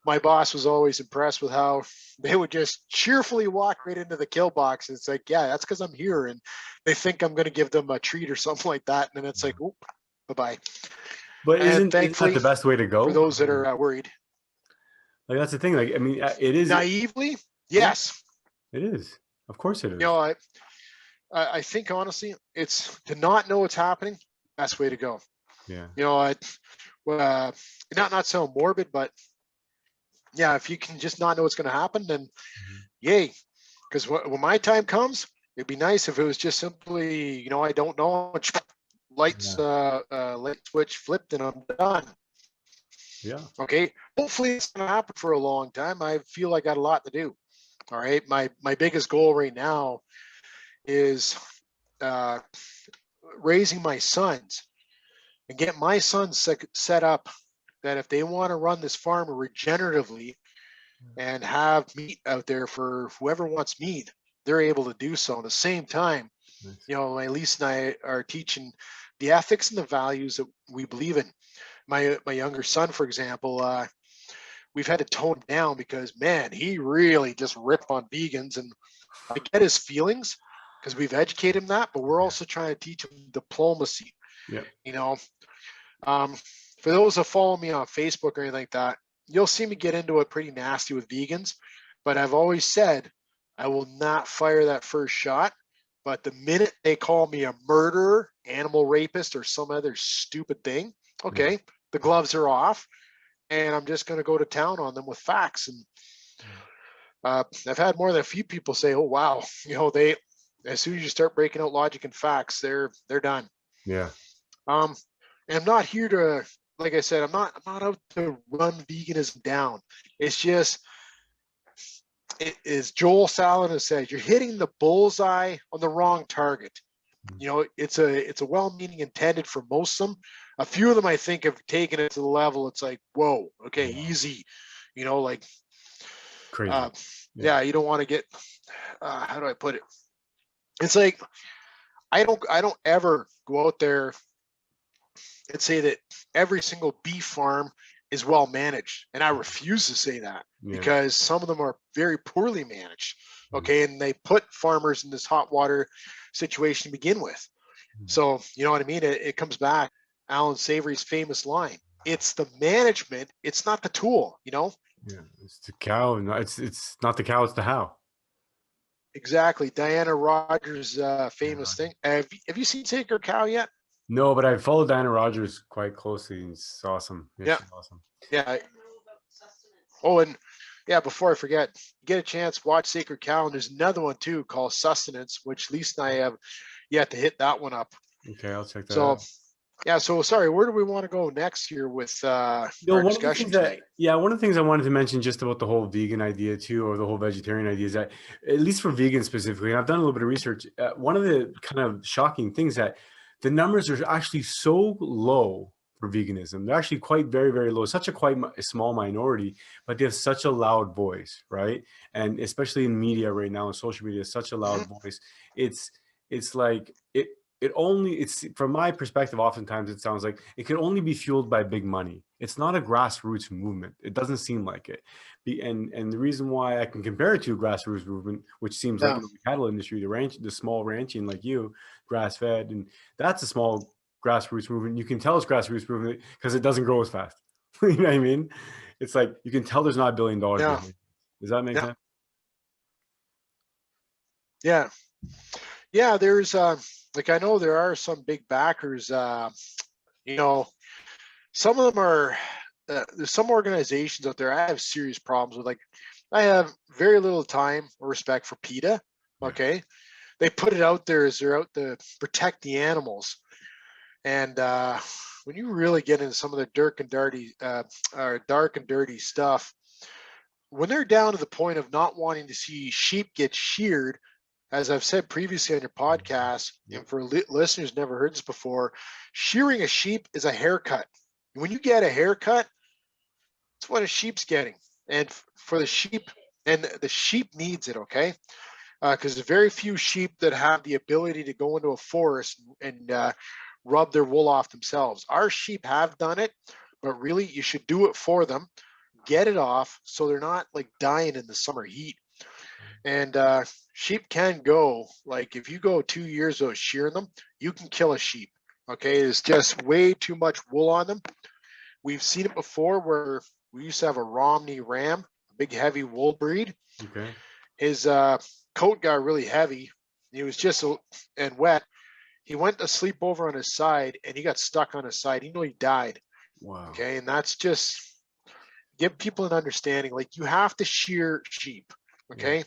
my boss was always impressed with how they would just cheerfully walk right into the kill box. It's like, yeah, that's because I'm here. And they think I'm going to give them a treat or something like that. And then it's like, oop, bye-bye. But isn't that the best way to go? For those that are worried. Like, that's the thing. Like, I mean, it is. Naively, yes. It is. Of course it is. I think, honestly, it's to not know what's happening, best way to go. Yeah. Not so morbid, but yeah, if you can just not know what's going to happen, then yay. Because when my time comes, it'd be nice if it was just simply, I don't know, light switch flipped and I'm done. Yeah. Okay. Hopefully it's going to happen for a long time. I feel I got a lot to do. All right. My biggest goal right now is raising my sons and get my sons set up that if they want to run this farm regeneratively and have meat out there for whoever wants meat, they're able to do so. At the same time, my Lisa and I are teaching the ethics and the values that we believe in. My younger son, for example, we've had to tone him down because, man, he really just ripped on vegans. And I get his feelings because we've educated him that, but we're also trying to teach him diplomacy. Yeah. For those that follow me on Facebook or anything like that, you'll see me get into it pretty nasty with vegans. But I've always said I will not fire that first shot. But the minute they call me a murderer, animal rapist, or some other stupid thing, okay, the gloves are off, and I'm just going to go to town on them with facts. And I've had more than a few people say, "Oh wow, they as soon as you start breaking out logic and facts, they're done." Yeah. And I'm not here to, like I said, I'm not out to run veganism down. It's just, as Joel Salatin has said, you're hitting the bullseye on the wrong target. It's a well-meaning intended for most of them. A few of them, I think, have taken it to the level. It's like, whoa, okay, easy, like crazy. Yeah, you don't want to get. How do I put it? It's like I don't ever go out there and say that every single beef farm is well managed. And I refuse to say that because some of them are very poorly managed. Okay. And they put farmers in this hot water situation to begin with. So, you know what I mean? It comes back, Alan Savory's famous line. It's the management. It's not the tool, you know? Yeah. It's the cow. It's not the cow. It's the how. Exactly. Diana Rogers' famous thing. Have you seen Sacred Cow yet? No, but I follow Diana Rogers quite closely. And it's awesome. Yeah. She's awesome. Yeah. Oh, and yeah, before I forget, get a chance, watch Sacred Cow. And there's another one too called Sustenance, which Lisa and I have yet to hit that one up. Okay, I'll check that out. Yeah, so sorry, where do we want to go next here with our discussion tonight? One of the things I wanted to mention just about the whole vegan idea too, or the whole vegetarian idea, is that, at least for vegans specifically, and I've done a little bit of research, one of the kind of shocking things that the numbers are actually so low for veganism. They're actually quite very, very low. Such a quite small minority, but they have such a loud voice, right? And especially in media right now, in social media, such a loud voice. It's like it's from my perspective, oftentimes it sounds like it can only be fueled by big money. It's not a grassroots movement. It doesn't seem like it. And the reason why I can compare it to a grassroots movement, which seems like the cattle industry, the small ranching like you, grass fed, and that's a small grassroots movement. You can tell it's grassroots movement because it doesn't grow as fast. You know what I mean? It's like you can tell there's not $1 billion behind it. Does that make sense? Yeah. Yeah, there's like, I know there are some big backers, you know, some of them are, there's some organizations out there I have serious problems with. Like, I have very little time or respect for PETA. Okay. They put it out there as they're out to protect the animals. And when you really get into some of the dark and dirty stuff, when they're down to the point of not wanting to see sheep get sheared, as I've said previously on your podcast, and for listeners never heard this before, shearing a sheep is a haircut. When you get a haircut, it's what a sheep's getting. And for the sheep, and the sheep needs it, okay? Because there's very few sheep that have the ability to go into a forest and rub their wool off themselves. Our sheep have done it, but really you should do it for them. Get it off so they're not like dying in the summer heat. And sheep can go, like if you go 2 years of shearing them, you can kill a sheep. Okay, it's just way too much wool on them. We've seen it before where we used to have a Romney ram, a big heavy wool breed. Okay. His coat got really heavy. He was just and wet. He went to sleep over on his side and he got stuck on his side. He died. Wow. Okay, and that's just give people an understanding. Like, you have to shear sheep. Okay.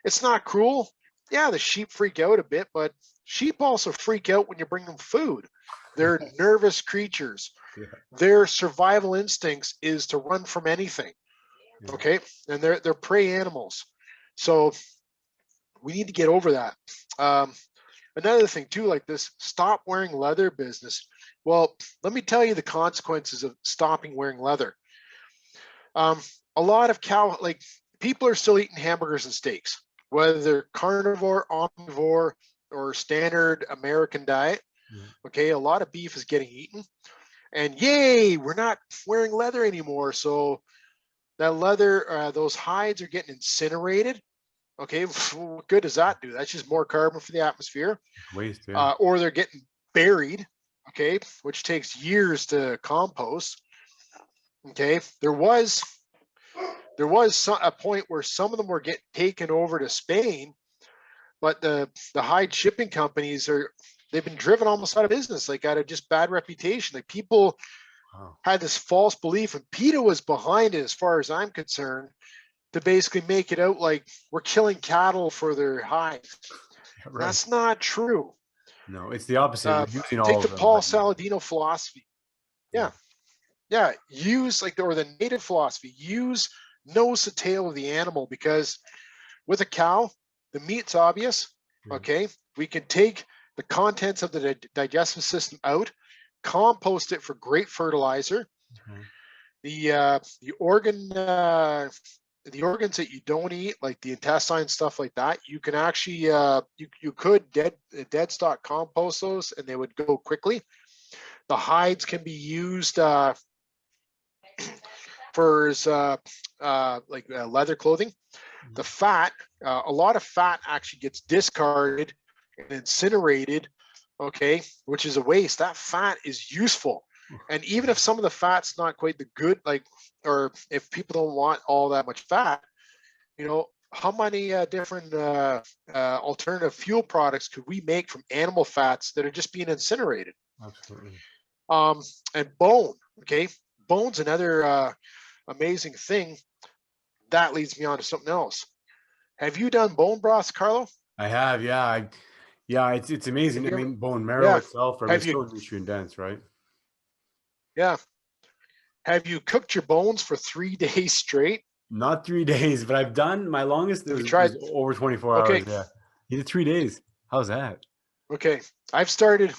It's not cruel. Yeah, the sheep freak out a bit, but sheep also freak out when you bring them food. They're nervous creatures. Their survival instincts is to run from anything. Okay. And they're prey animals. So we need to get over that. Another thing too, like this stop wearing leather business. Well, let me tell you the consequences of stopping wearing leather. A lot of people are still eating hamburgers and steaks, whether they're carnivore, omnivore, or standard American diet. Okay, a lot of beef is getting eaten. And yay, we're not wearing leather anymore. So that leather, those hides are getting incinerated. Okay, what good does that do? That's just more carbon for the atmosphere. Waste, or they're getting buried, okay, which takes years to compost. Okay, there was a point where some of them were getting taken over to Spain, but the hide shipping companies they've been driven almost out of business, like out of just bad reputation. Like, people had this false belief, and PETA was behind it, as far as I'm concerned, to basically make it out like we're killing cattle for their hides. Right. That's not true. No, it's the opposite. We're using take the Paul Saladino philosophy. Yeah. Use or the native philosophy. Use nose to tail of the animal, because with a cow, the meat's obvious. Okay, we can take the contents of the digestive system out, compost it for great fertilizer. The organ the organs that you don't eat, like the intestine, stuff like that, you can actually, you could dead stock compost those and they would go quickly. The hides can be used for leather clothing. The fat, a lot of fat actually gets discarded and incinerated, okay, which is a waste. That fat is useful. And even if some of the fat's not quite the good, like, or if people don't want all that much fat, you know, how many different alternative fuel products could we make from animal fats that are just being incinerated? Absolutely. And bone, okay, bone's another amazing thing. That leads me on to something else. Have you done bone broths, Carlo? I have, yeah. It's amazing. I mean, bone marrow Yeah. itself, I mean, Have it's you? so nutrient dense, right? Yeah. Have you cooked your bones for 3 days straight? Not 3 days, but I've done my longest Have you was tried? over 24 Okay. hours. Yeah. You did 3 days. How's that? Okay. I've started.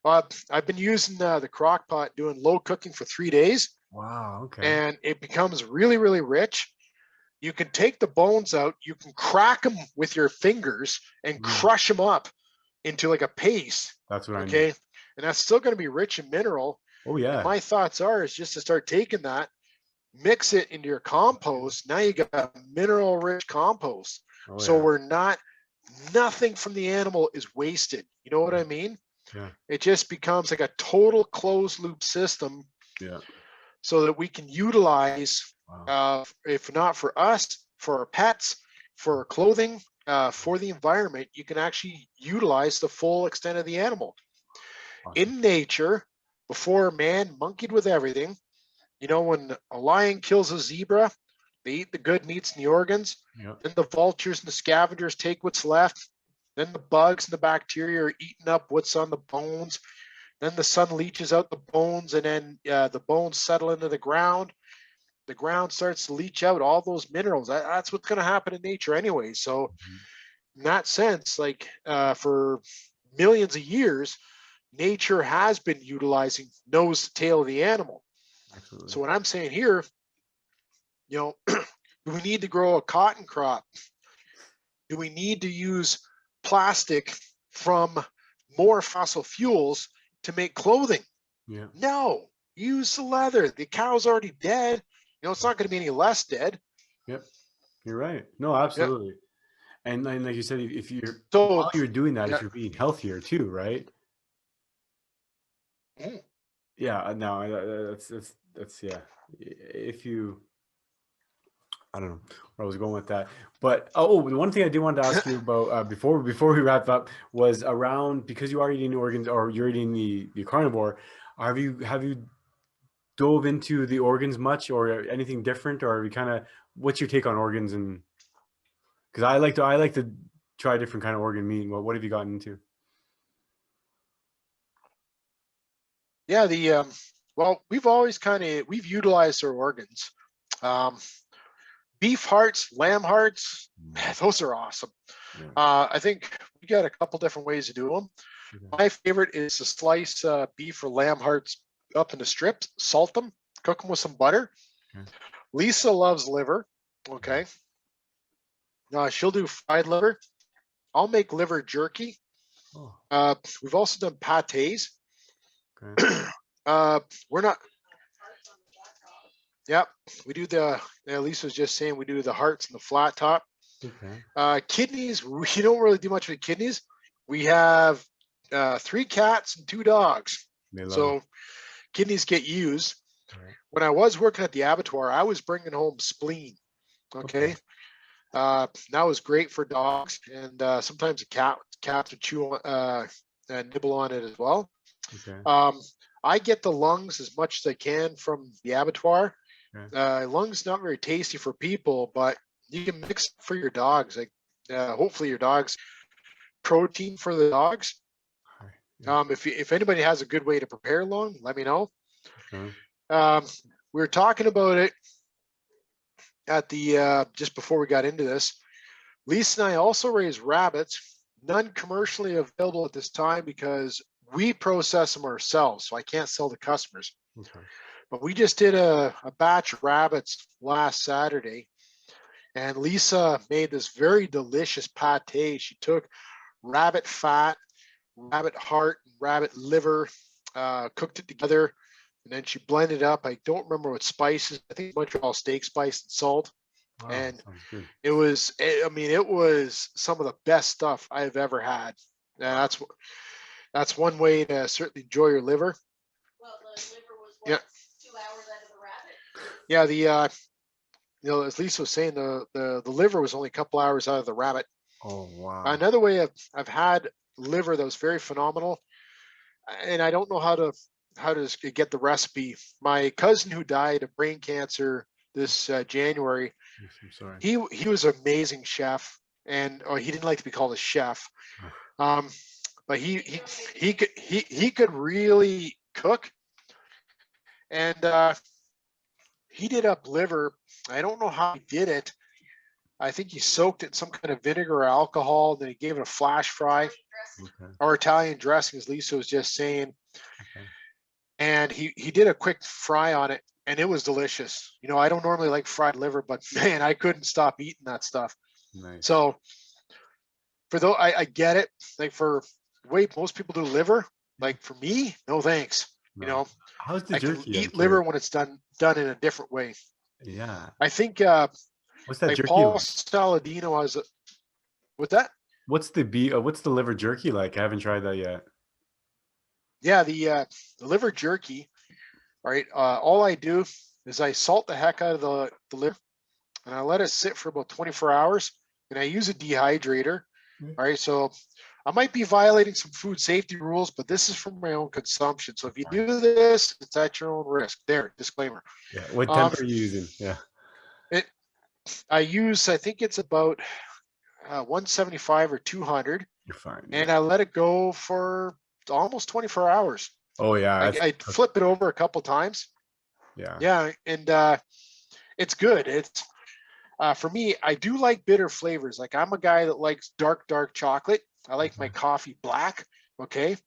I've been using the crock pot doing low cooking for 3 days, Wow. Okay. and it becomes really, really rich. You can take the bones out. You can crack them with your fingers and crush them up into like a paste. That's what I Okay. need. And that's still going to be rich in mineral. Oh, And yeah. my thoughts is just to start taking that, mix it into your compost. Now you got a mineral rich compost. Oh, So yeah. nothing from the animal is wasted. You know what I mean? Yeah. It just becomes like a total closed loop system. Yeah. So that we can utilize, Wow. if not for us, for our pets, for our clothing, for the environment, you can actually utilize the full extent of the animal. Awesome. In nature, before man monkeyed with everything, you know, when a lion kills a zebra, they eat the good meats and the organs. Yep. Then the vultures and the scavengers take what's left. Then the bugs and the bacteria are eating up what's on the bones. Then the sun leaches out the bones, and then the bones settle into the ground. The ground starts to leach out all those minerals. That's what's going to happen in nature anyway. So, in that sense, like for millions of years, nature has been utilizing nose to tail of the animal. Absolutely. So, what I'm saying here, you know, do we need to grow a cotton crop? Do we need to use plastic from more fossil fuels to make clothing? Yeah. No, use the leather. The cow's already dead. You know, it's not going to be any less dead. Yep. You're right. No, Yeah. absolutely. And like you said, if you're So, while you're doing that, yeah. if you're being healthier too, right? Yeah. No, that's yeah. If you, I don't know where I was going with that, but the one thing I did want to ask you about before we wrap up was around, because you are eating organs, or you're eating the carnivore. Have you dove into the organs much, or anything different, or are you kind of, what's your take on organs? And because I like to try different kind of organ meat. What have you gotten into? Yeah, well, we've utilized our organs. Beef hearts, lamb hearts, those are awesome. Yeah. I think we got a couple different ways to do them. Okay. My favorite is to slice beef or lamb hearts up into strips, salt them, cook them with some butter. Okay. Lisa loves liver. Okay. She'll do fried liver. I'll make liver jerky. Oh. We've also done pates. Okay. We're not. Yep, we do Lisa was just saying we do the hearts and the flat top. Okay. Kidneys, we don't really do much with kidneys. We have 3 cats and 2 dogs. So kidneys get used. Right. When I was working at the abattoir, I was bringing home spleen. Okay. That was great for dogs, and sometimes the cats would chew and nibble on it as well. Okay. I get the lungs as much as I can from the abattoir. Okay. Lungs not very tasty for people, but you can mix for your dogs. Like hopefully your dogs protein for the dogs. Yeah. If anybody has a good way to prepare lung, let me know. Okay. We were talking about it at the just before we got into this. Lisa and I also raise rabbits, none commercially available at this time because we process them ourselves, so I can't sell to customers. Okay. But we just did a batch of rabbits last Saturday, and Lisa made this very delicious pate. She took rabbit fat, rabbit heart, rabbit liver, cooked it together, and then she blended it up. I don't remember what spices. I think Montreal steak spice and salt. Wow, And sounds good. it was, I mean, it was some of the best stuff I've ever had. And that's one way to certainly enjoy your liver. Well, the liver was Yeah. 2 hours out of the rabbit. Yeah, as Lisa was saying, the liver was only a couple hours out of the rabbit. Oh wow. Another way I've had liver that was very phenomenal, and I don't know how to get the recipe. My cousin who died of brain cancer this January, I'm sorry. he was an amazing chef, and he didn't like to be called a chef, but he could really cook, and he did up liver. I don't know how he did it. I think he soaked it in some kind of vinegar or alcohol, then he gave it a flash fry. Okay. Or Italian dressing, as Lisa was just saying. Okay. And he did a quick fry on it, and it was delicious. I don't normally like fried liver, but man, I couldn't stop eating that stuff. Nice. So for though I get it, like for the way most people do liver, like for me, no thanks. No. How's the I can jerky? eat liver when it's done in a different way. Yeah. I think What's that like jerky Paul like? Saladino has with that. What's the liver jerky like? I haven't tried that yet. Yeah, the liver jerky. All right. All I do is I salt the heck out of the liver, and I let it sit for about 24 hours, and I use a dehydrator. All right. So I might be violating some food safety rules, but this is for my own consumption. So if you do this, it's at your own risk. There, disclaimer. Yeah. What temp are you using? Yeah. I think it's about 175 or 200, You're fine. and I let it go for almost 24 hours. Oh yeah. I flip it over a couple times. Yeah. Yeah, and it's good. It's for me, I do like bitter flavors. Like I'm a guy that likes dark chocolate. I like my coffee black. Okay.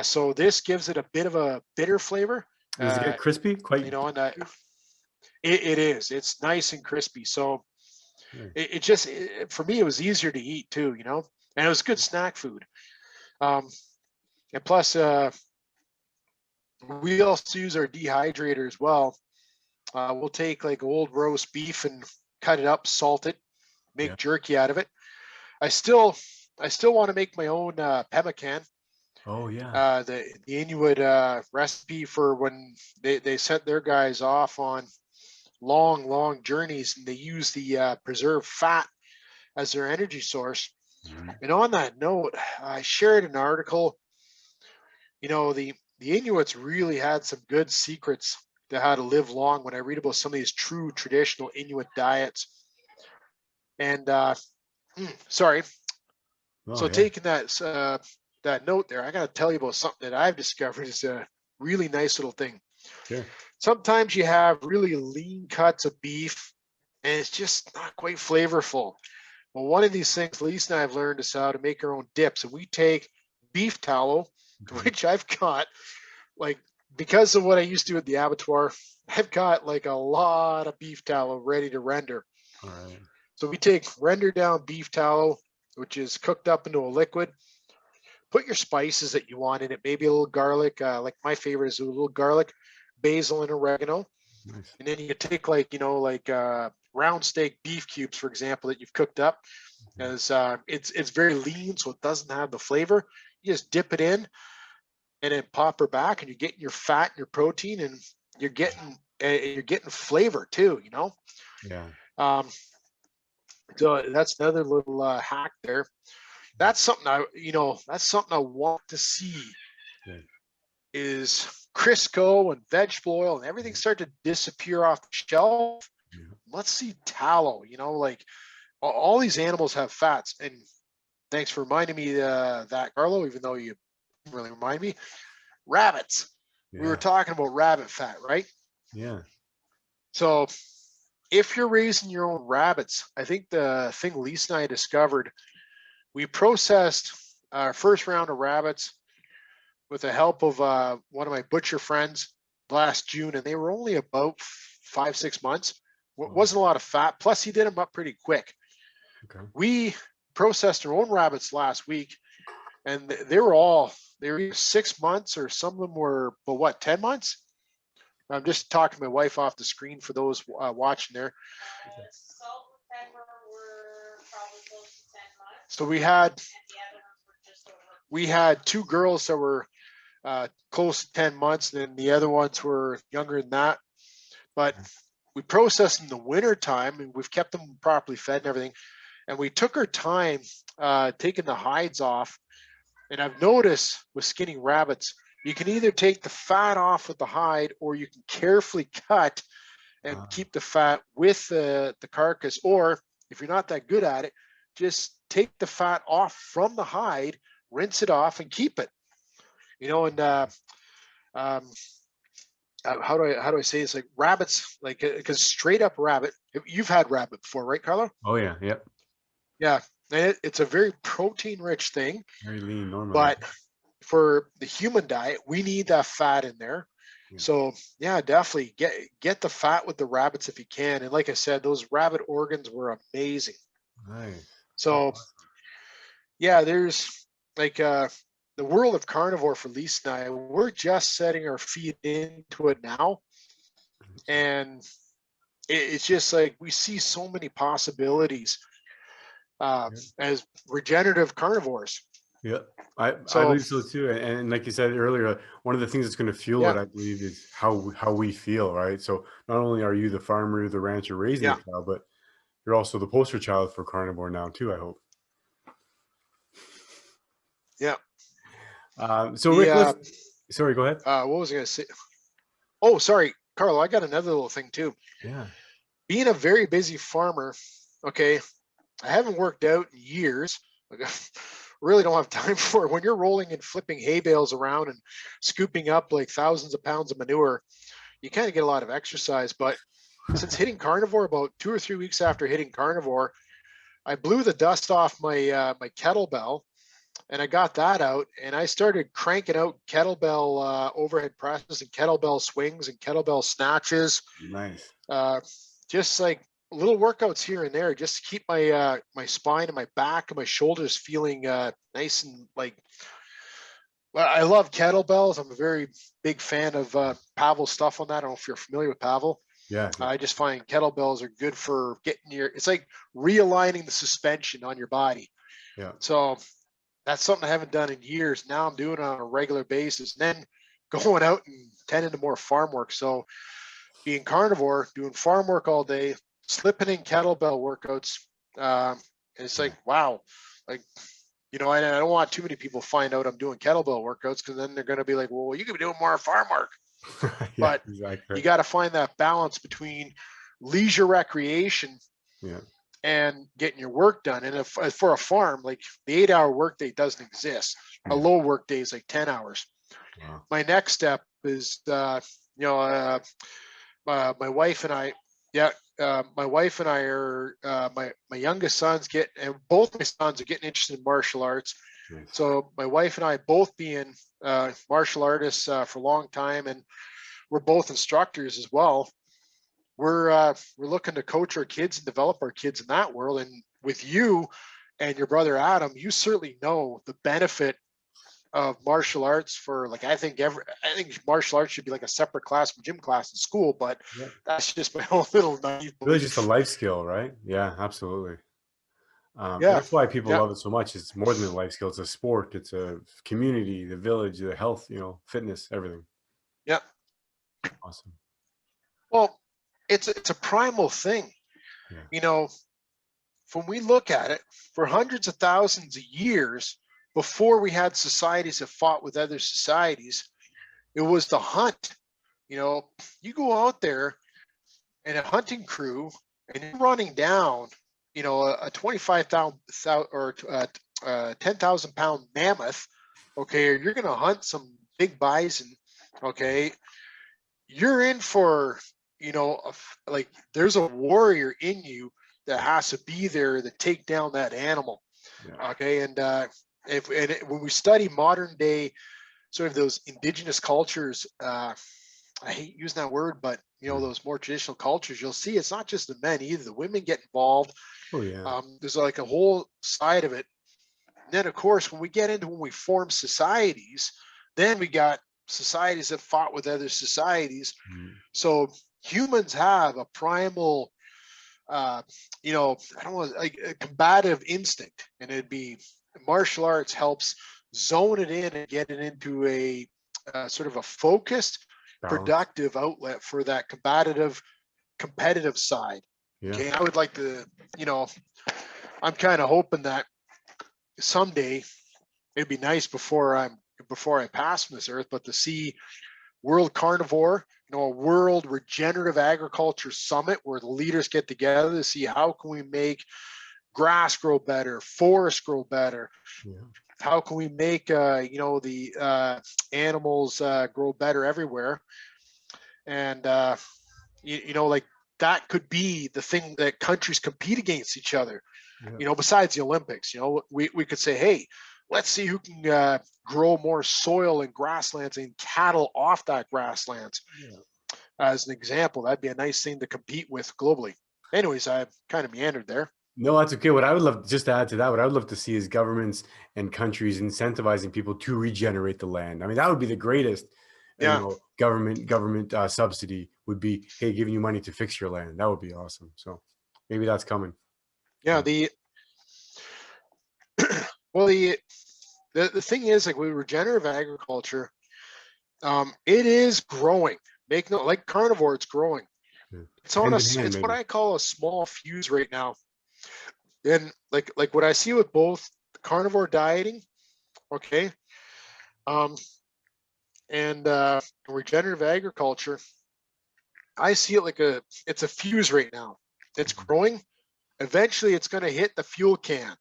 So this gives it a bit of a bitter flavor. Does it get crispy? Quite. And it is. It's nice and crispy. So it just, for me, it was easier to eat too, and it was good snack food. And plus, we also use our dehydrator as well. We'll take like old roast beef and cut it up, salt it, make jerky out of it. I still want to make my own pemmican. Oh yeah. The Inuit recipe for when they sent their guys off on long journeys, and they use the preserved fat as their energy source. Mm-hmm. And on that note, I shared an article. The Inuits really had some good secrets to how to live long when I read about some of these true traditional Inuit diets. And sorry. Taking that note there, I got to tell you about something that I've discovered is a really nice little thing. Sure. Sometimes you have really lean cuts of beef, and it's just not quite flavorful. Well, one of these things Lisa and I have learned is how to make our own dips. And we take beef tallow, which I've got, like, because of what I used to do at the abattoir, I've got like a lot of beef tallow ready to render. All right. So we take render down beef tallow, which is cooked up into a liquid. Put your spices that you want in it, maybe a little garlic. Like my favorite is a little garlic, basil, and oregano. Nice. And then you take like round steak beef cubes, for example, that you've cooked up. As it's very lean, so it doesn't have the flavor. You just dip it in, and then pop her back, and you're getting your fat and your protein, and you're getting flavor too. Yeah. So that's another little hack there. That's something I want to see. Good. Is Crisco and vegetable oil and everything start to disappear off the shelf. Yeah. Let's see tallow. Like all these animals have fats. And thanks for reminding me that, Carlo, even though you didn't really remind me. Rabbits. Yeah. We were talking about rabbit fat, right? Yeah. So if you're raising your own rabbits, I think the thing Lisa and I discovered, we processed our first round of rabbits with the help of one of my butcher friends. last June, and they were only about 5-6 months. Wasn't a lot of fat. Plus, he did them up pretty quick. Okay. We processed our own rabbits last week, and they were either 6 months, or some of them were, but what, 10 months? I'm just talking to my wife off the screen for those watching there. Salt and pepper were probably close to 10 months. So we And had the other ones were just over. 2 girls that were close to 10 months, and then the other ones were younger than that. But we processed in the winter time, and we've kept them properly fed and everything. And we took our time taking the hides off. And I've noticed with skinning rabbits, you can either take the fat off with the hide, or you can carefully cut and keep the fat with the carcass. Or if you're not that good at it, just take the fat off from the hide, rinse it off, and keep it. And how do I say this? Like rabbits, like, because straight up rabbit, you've had rabbit before, right, Carlo? Oh yeah. Yep. Yeah. And it's a very protein rich thing. Very lean normally. But for the human diet, we need that fat in there. Yeah. So yeah, definitely get the fat with the rabbits if you can. And like I said, those rabbit organs were amazing. Nice. So yeah, there's like the world of carnivore for Lisa and I, we're just setting our feet into it now. And it's just like we see so many possibilities as regenerative carnivores. Yeah, I believe so too. And like you said earlier, one of the things that's going to fuel it, I believe, is how we feel, right? So not only are you the farmer, the rancher raising the cow, but you're also the poster child for carnivore now too, I hope. Yeah. So Rick, sorry, go ahead. What was I going to say? Oh, sorry, Carlo, I got another little thing too. Yeah. Being a very busy farmer, okay, I haven't worked out in years. Really don't have time for it. When you're rolling and flipping hay bales around and scooping up like thousands of pounds of manure, you kind of get a lot of exercise. But since hitting carnivore, about 2 or 3 weeks after hitting carnivore, I blew the dust off my my kettlebell, and I got that out, and I started cranking out kettlebell overhead presses and kettlebell swings and kettlebell snatches. Nice. Just like little workouts here and there, just to keep my my spine and my back and my shoulders feeling nice and like. Well, I love kettlebells. I'm a very big fan of Pavel's stuff on that. I don't know if you're familiar with Pavel. Yeah. I just find kettlebells are good for getting it's like realigning the suspension on your body. Yeah. So that's something I haven't done in years. Now I'm doing it on a regular basis, and then going out and tending to more farm work. So being carnivore, doing farm work all day, slipping in kettlebell workouts. It's like, wow, like, I don't want too many people find out I'm doing kettlebell workouts, because then they're going to be like, well, you could be doing more farm work. But exactly. You got to find that balance between leisure recreation and getting your work done. And if for a farm, like the 8-hour workday doesn't exist. A low work day is like 10 hours. Wow. My next step is, my wife and I, my wife and I are, my youngest son's and both my sons are getting interested in martial arts. Nice. So my wife and I both being martial artists for a long time, and we're both instructors as well. We're looking to coach our kids and develop our kids in that world. And with you and your brother Adam, you certainly know the benefit of martial arts for, like, I think martial arts should be like a separate class from gym class in school, but that's just my own little naive really just a life skill, right? Yeah, absolutely. That's why people love it so much. It's more than a life skill. It's a sport. It's a community, the village, the health, fitness, everything. Yeah. Awesome. Well, it's a primal thing. Yeah. When we look at it, for hundreds of thousands of years before we had societies that fought with other societies, it was the hunt. You go out there in a hunting crew and you're running down, a 25,000 or 10,000 pound mammoth, okay, or you're going to hunt some big bison, okay, you're in for, like there's a warrior in you that has to be there to take down that animal. Yeah. Okay. And when we study modern day sort of those indigenous cultures I hate using that word, but those more traditional cultures, you'll see it's not just the men either. The women get involved. Oh yeah. There's like a whole side of it. And then of course, when we form societies, then we got societies that fought with other societies. So humans have a primal, I don't want like a combative instinct, and it'd be martial arts helps zone it in and get it into a sort of a focused, Balance. productive outlet for that competitive side. Yeah. Okay, I would like to, I'm kind of hoping that someday it'd be nice before I pass from this earth, but to see World Carnivore, a World Regenerative Agriculture Summit where the leaders get together to see how can we make grass grow better, forest grow better. Yeah. How can we make the animals grow better everywhere? And like that could be the thing that countries compete against each other. Yeah. Besides the Olympics, we could say, hey, let's see who can grow more soil and grasslands and cattle off that grasslands. Yeah. As an example, that'd be a nice thing to compete with globally. Anyways, I kind of meandered there. No, that's okay. What I would love, just to add to that, what I would love to see is governments and countries incentivizing people to regenerate the land. I mean, that would be the greatest. Yeah. Government subsidy would be, hey, giving you money to fix your land. That would be awesome. So maybe that's coming. Yeah. The thing is, like with regenerative agriculture, it is growing. Like carnivore, it's growing. Yeah. It's on Hand in hand, it's what maybe. I call a small fuse right now. And like what I see with both carnivore dieting, okay, and regenerative agriculture, I see it like it's a fuse right now. It's growing. Eventually, it's going to hit the fuel can,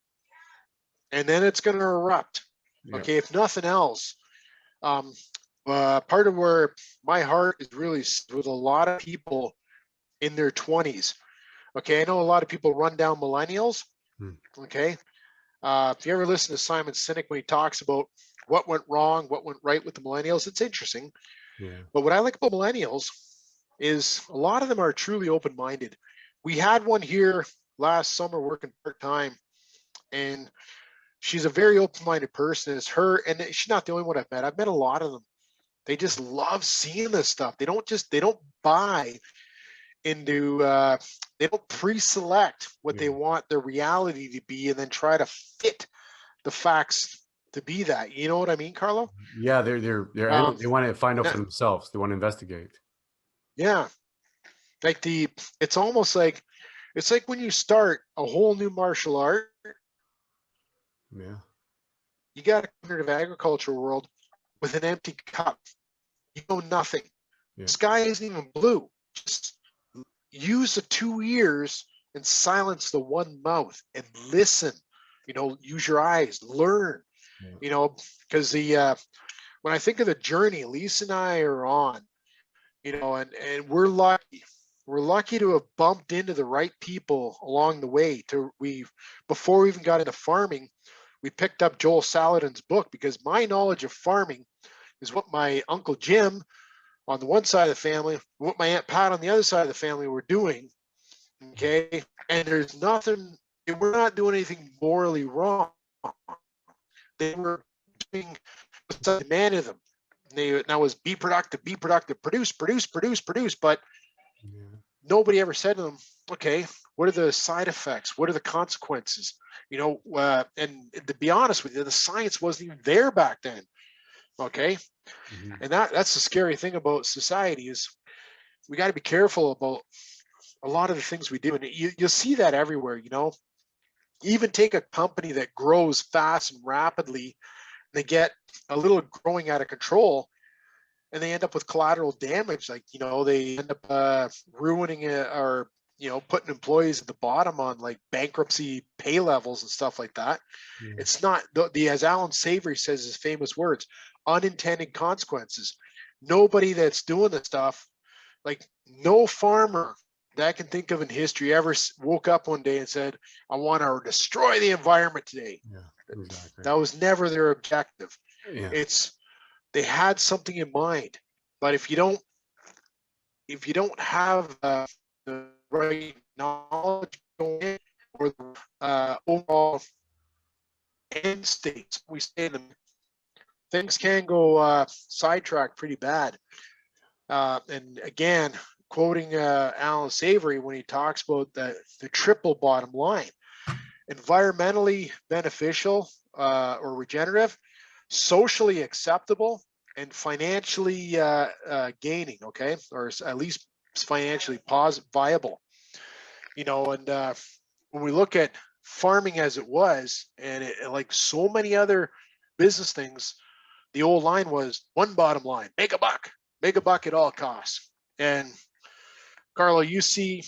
and then it's going to erupt. Yeah. Okay, if nothing else, part of where my heart is really with a lot of people in their 20s. Okay, I know a lot of people run down millennials. Okay, if you ever listen to Simon Sinek when he talks about what went wrong, what went right with the millennials, it's interesting. Yeah. But what I like about millennials is a lot of them are truly open-minded. We had one here last summer working part-time, and she's a very open-minded person. It's her, and she's not the only one I've met. I've met a lot of them. They just love seeing this stuff. They don't buy into they don't pre-select what they want their reality to be and then try to fit the facts to be that. You know what I mean, Carlo? Yeah, they want to find out for themselves. They want to investigate. Yeah. Like it's almost like it's like when you start a whole new martial art. Yeah. You got a regenerative agriculture world with an empty cup. You know nothing. Yeah. The sky isn't even blue. Just use the two ears and silence the one mouth and listen. Use your eyes, learn. Yeah. Because when I think of the journey Lisa and I are on, and we're lucky. We're lucky to have bumped into the right people along the way. Before we even got into farming, we picked up Joel Salatin's book because my knowledge of farming is what my Uncle Jim on the one side of the family, what my Aunt Pat on the other side of the family were doing. Okay. And there's nothing, we're not doing anything morally wrong. They were doing what demanded them. That was be productive, produce. But nobody ever said to them, okay, what are the side effects? What are the consequences? And to be honest with you, the science wasn't even there back then. Okay. Mm-hmm. And that's the scary thing about society is we got to be careful about a lot of the things we do. And you'll see that everywhere, even take a company that grows fast and rapidly, they get a little growing out of control and they end up with collateral damage. Like, they end up ruining it or, putting employees at the bottom on like bankruptcy pay levels and stuff like that. Yeah. It's not as Alan Savory says his famous words, unintended consequences. Nobody that's doing this stuff, like no farmer that I can think of in history ever woke up one day and said, I want to destroy the environment today. Yeah, exactly. That was never their objective. Yeah. They had something in mind, but if you don't if you don't have the right knowledge going in, or the overall end states, we say them, things can go sidetracked pretty bad. And again, quoting Alan Savory when he talks about the triple bottom line: environmentally beneficial or regenerative, socially acceptable, and financially gaining, okay, or at least financially viable. You know, and when we look at farming as it was, and like so many other business things, the old line was one bottom line: make a buck at all costs. And Carlo, you see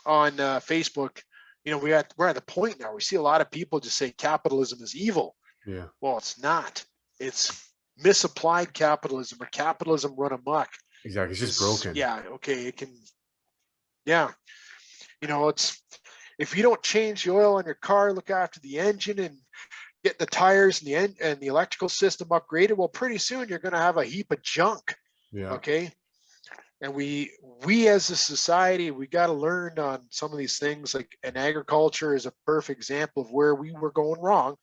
on Facebook, you know, we're at the point now, we see a lot of people just say capitalism is evil. Yeah. Well, it's not. It's misapplied capitalism, or capitalism run amok. Exactly. It's just broken. Yeah. Okay. It can. Yeah. You know, it's, if you don't change the oil on your car, look after the engine, and get the tires and the electrical system upgraded, well, pretty soon you're going to have a heap of junk. Yeah. Okay. And we as a society, we got to learn on some of these things. Like, and agriculture is a perfect example of where we were going wrong.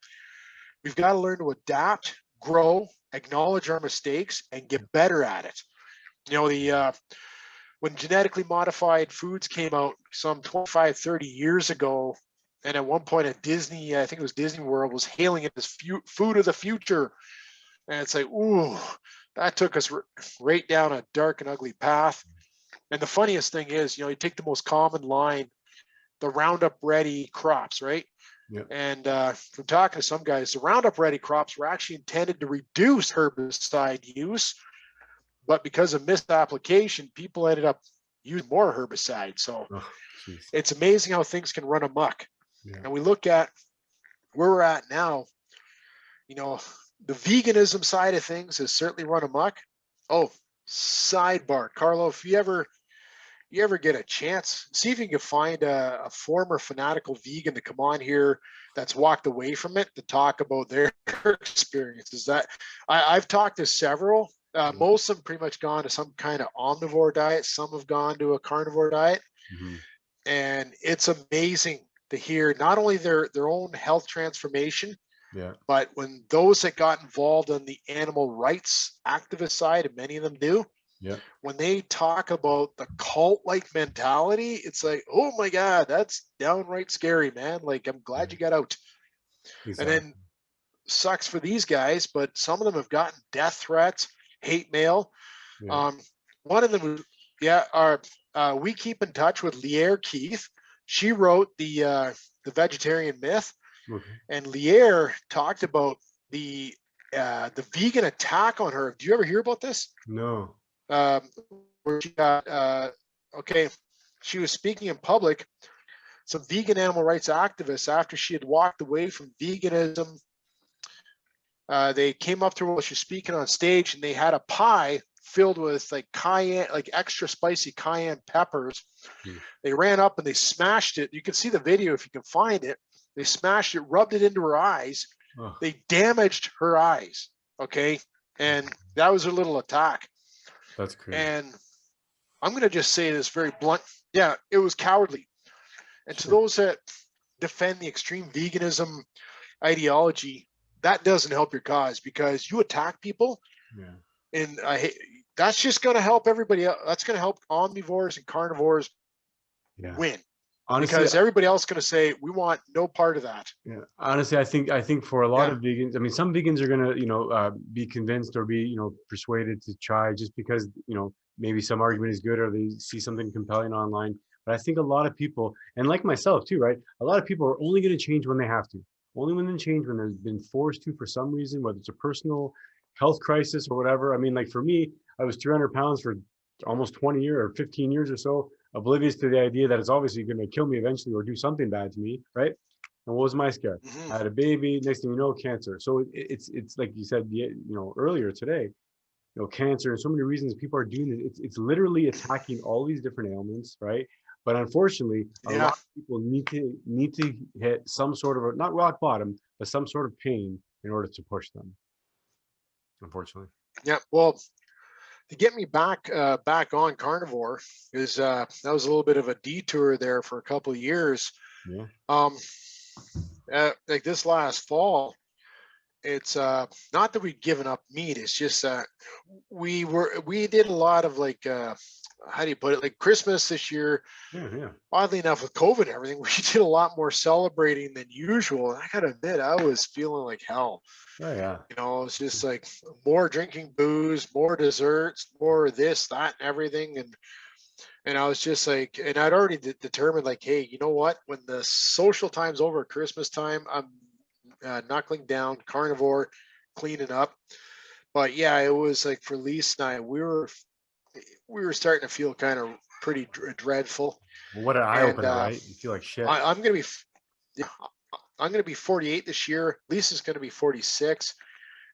We've got to learn to adapt, grow, acknowledge our mistakes, and get better at it. You know, when genetically modified foods came out some 25, 30 years ago, and at one point at Disney, I think it was Disney World, was hailing it as food of the future. And it's like, ooh, that took us right down a dark and ugly path. And the funniest thing is, you know, you take the most common line, the Roundup Ready crops, right? Yep. And from talking to some guys, the Roundup Ready crops were actually intended to reduce herbicide use, but because of misapplication, people ended up using more herbicide. So it's amazing how things can run amok. Yeah. And we look at where we're at now, you know, the veganism side of things has certainly run amok. Oh, sidebar, Carlo, if you ever get a chance, see if you can find a former fanatical vegan to come on here that's walked away from it to talk about their experiences. That I've talked to several. Most of them pretty much gone to some kind of omnivore diet. Some have gone to a carnivore diet. Mm-hmm. And it's amazing to hear not only their own health transformation, yeah, but when those that got involved in the animal rights activist side, and many of them do, yeah, when they talk about the cult-like mentality, it's like, oh my God, that's downright scary, man. Like, I'm glad you got out. Exactly. And then sucks for these guys, but some of them have gotten death threats, hate mail. Yeah. One of them, we keep in touch with Liver Keith. She wrote the vegetarian myth. Okay. And Lier talked about the vegan attack on her. Do you ever hear about this? No. Where she got, she was speaking in public. Some vegan animal rights activists, after she had walked away from veganism, they came up to her while she was speaking on stage, and they had a pie filled with like cayenne, like extra spicy cayenne peppers. They ran up and they smashed it. You can see the video if you can find it. They smashed it, rubbed it into her eyes. Oh. They damaged her eyes. Okay. And that was her little attack. That's crazy. And I'm going to just say this very blunt. Yeah, it was cowardly. And to those that defend the extreme veganism ideology, that doesn't help your cause, because you attack people. Yeah. And that's just going to help everybody else. That's going to help omnivores and carnivores win. Honestly, because everybody else is going to say, we want no part of that. Yeah. Honestly, I think for a lot of vegans, I mean, some vegans are going to, be convinced or be, persuaded to try just because, maybe some argument is good or they see something compelling online. But I think a lot of people, and like myself too, right? A lot of people are only going to change when they have to. Only when they change when they've been forced to for some reason, whether it's a personal health crisis or whatever. I mean, like for me, I was 300 pounds for almost 20 years or 15 years or so, oblivious to the idea that it's obviously going to kill me eventually or do something bad to me, right? And what was my scare? Mm-hmm. I had a baby, next thing you know, cancer. So it's like you said, earlier today, cancer and so many reasons people are doing it. It's literally attacking all these different ailments, right? But unfortunately, a lot of people need to hit some sort of not rock bottom, but some sort of pain in order to push them. Unfortunately. Yeah. Well, to get me back on carnivore is that was a little bit of a detour there for a couple of years. Yeah. Like this last fall, it's not that we've given up meat. It's just we did a lot of like how do you put it, like Christmas this year. Yeah. Oddly enough, with COVID and everything, we did a lot more celebrating than usual. And I gotta admit, I was feeling like hell. Oh yeah. You know, it's just like more drinking booze, more desserts, more this, that, and everything. And I was just like, and I'd already determined, like, hey, you know what? When the social time's over, Christmas time, I'm knuckling down, carnivore, cleaning up. But yeah, it was like for Lisa and I, we were starting to feel kind of pretty dreadful. Well, what an eye And opener, right? You feel like shit. I'm gonna be, yeah, I'm gonna be 48 this year. Lisa's gonna be 46,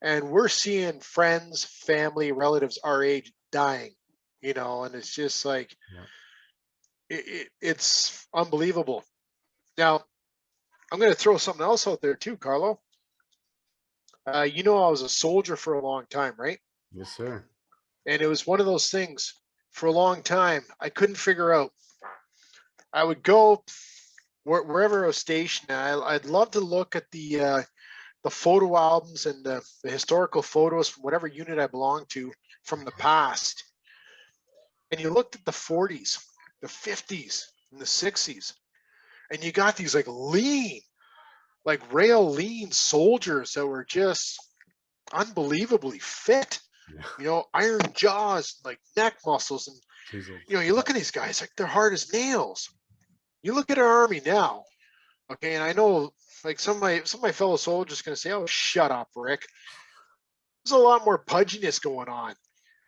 and we're seeing friends, family, relatives our age dying. You know, and it's just like it's unbelievable. Now, I'm going to throw something else out there too, Carlo. You know, I was a soldier for a long time, right? Yes, sir. And it was one of those things for a long time I couldn't figure out. I would go wherever I was stationed. I'd love to look at the photo albums and the historical photos from whatever unit I belonged to from the past. And you looked at the 40s, the 50s, and the 60s, and you got these like lean, like rail lean soldiers that were just unbelievably fit. Yeah. You know, iron jaws, like neck muscles, and Jesus. you know, you look at these guys like they're hard as nails. You look at our army now, okay, and I know like some of my fellow soldiers are gonna say, "Oh, shut up, Rick." There's a lot more pudginess going on,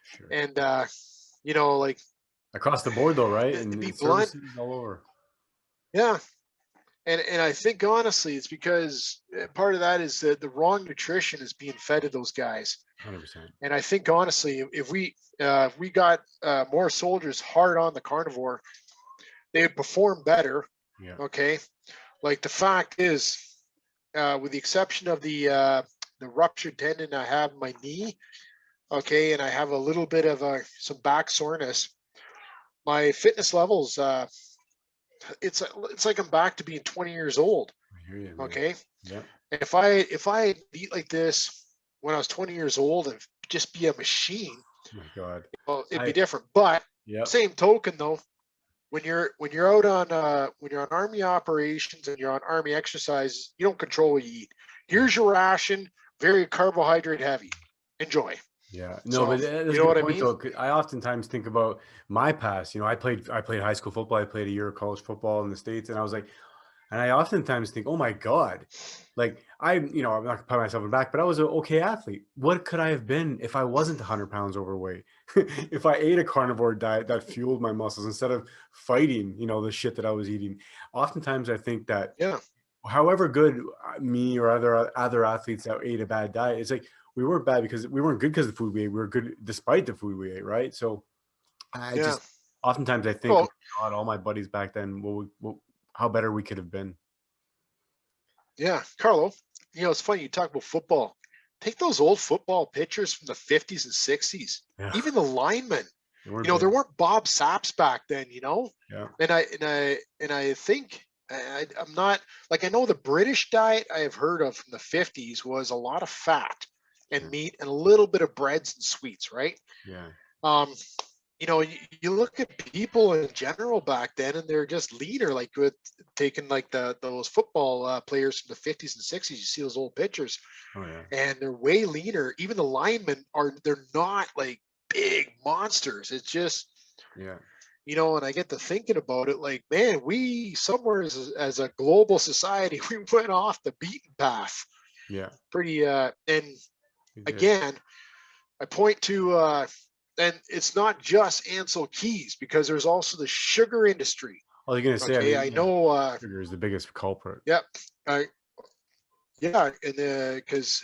Sure. and you know, like Across the board though, right? to And be in blunt, services all over. yeah. And I think honestly, it's because part of that is that the wrong nutrition is being fed to those guys. 100%. And I think honestly, if we got more soldiers hard on the carnivore, they would perform better. Yeah. Okay, like the fact is, with the exception of the ruptured tendon I have in my knee, okay, and I have a little bit of some back soreness, my fitness levels. It's like I'm back to being 20 years old. I hear you, man. Okay. Yeah. And if I eat like this when I was 20 years old and just be a machine, Oh my God. well, it'd be different. But same token though, when you're out on when you're on army operations and you're on army exercises, you don't control what you eat. Here's your ration, very carbohydrate heavy. Enjoy. Yeah, no, So, but that's you a know good what I point mean? though. 'Cause I oftentimes think about my past. You know, I played high school football. I played a year of college football in the States, and I was like, and I oftentimes think, oh my God, like I'm not gonna pat myself on the back, but I was an okay athlete. What could I have been if I wasn't 100 pounds overweight? If I ate a carnivore diet that fueled my muscles instead of fighting, the shit that I was eating. Oftentimes I think that Yeah. however good me or other athletes that ate a bad diet, it's like we weren't bad because we weren't good because of the food we ate. We were good despite the food we ate, right? So I just oftentimes I think, oh God, all my buddies back then, how better we could have been. Yeah, Carlo, it's funny you talk about football. Take those old football pictures from the 50s and 60s. Yeah. Even the linemen. There weren't Bob Saps back then, Yeah. And I think I'm not like, I know the British diet I have heard of from the 50s was a lot of fat and meat and a little bit of breads and sweets, right? Yeah. You look at people in general back then and they're just leaner, like with taking like those football players from the 50s and 60s. You see those old pictures. Oh yeah. And they're way leaner. Even the linemen they're not like big monsters. It's just, and I get to thinking about it like, man, we somewhere as a global society, we went off the beaten path. Yeah. Pretty, and again, I point to, and it's not just Ansel Keys because there's also the sugar industry. I was going to say, okay, I know sugar is the biggest culprit. Yep. Yeah, and because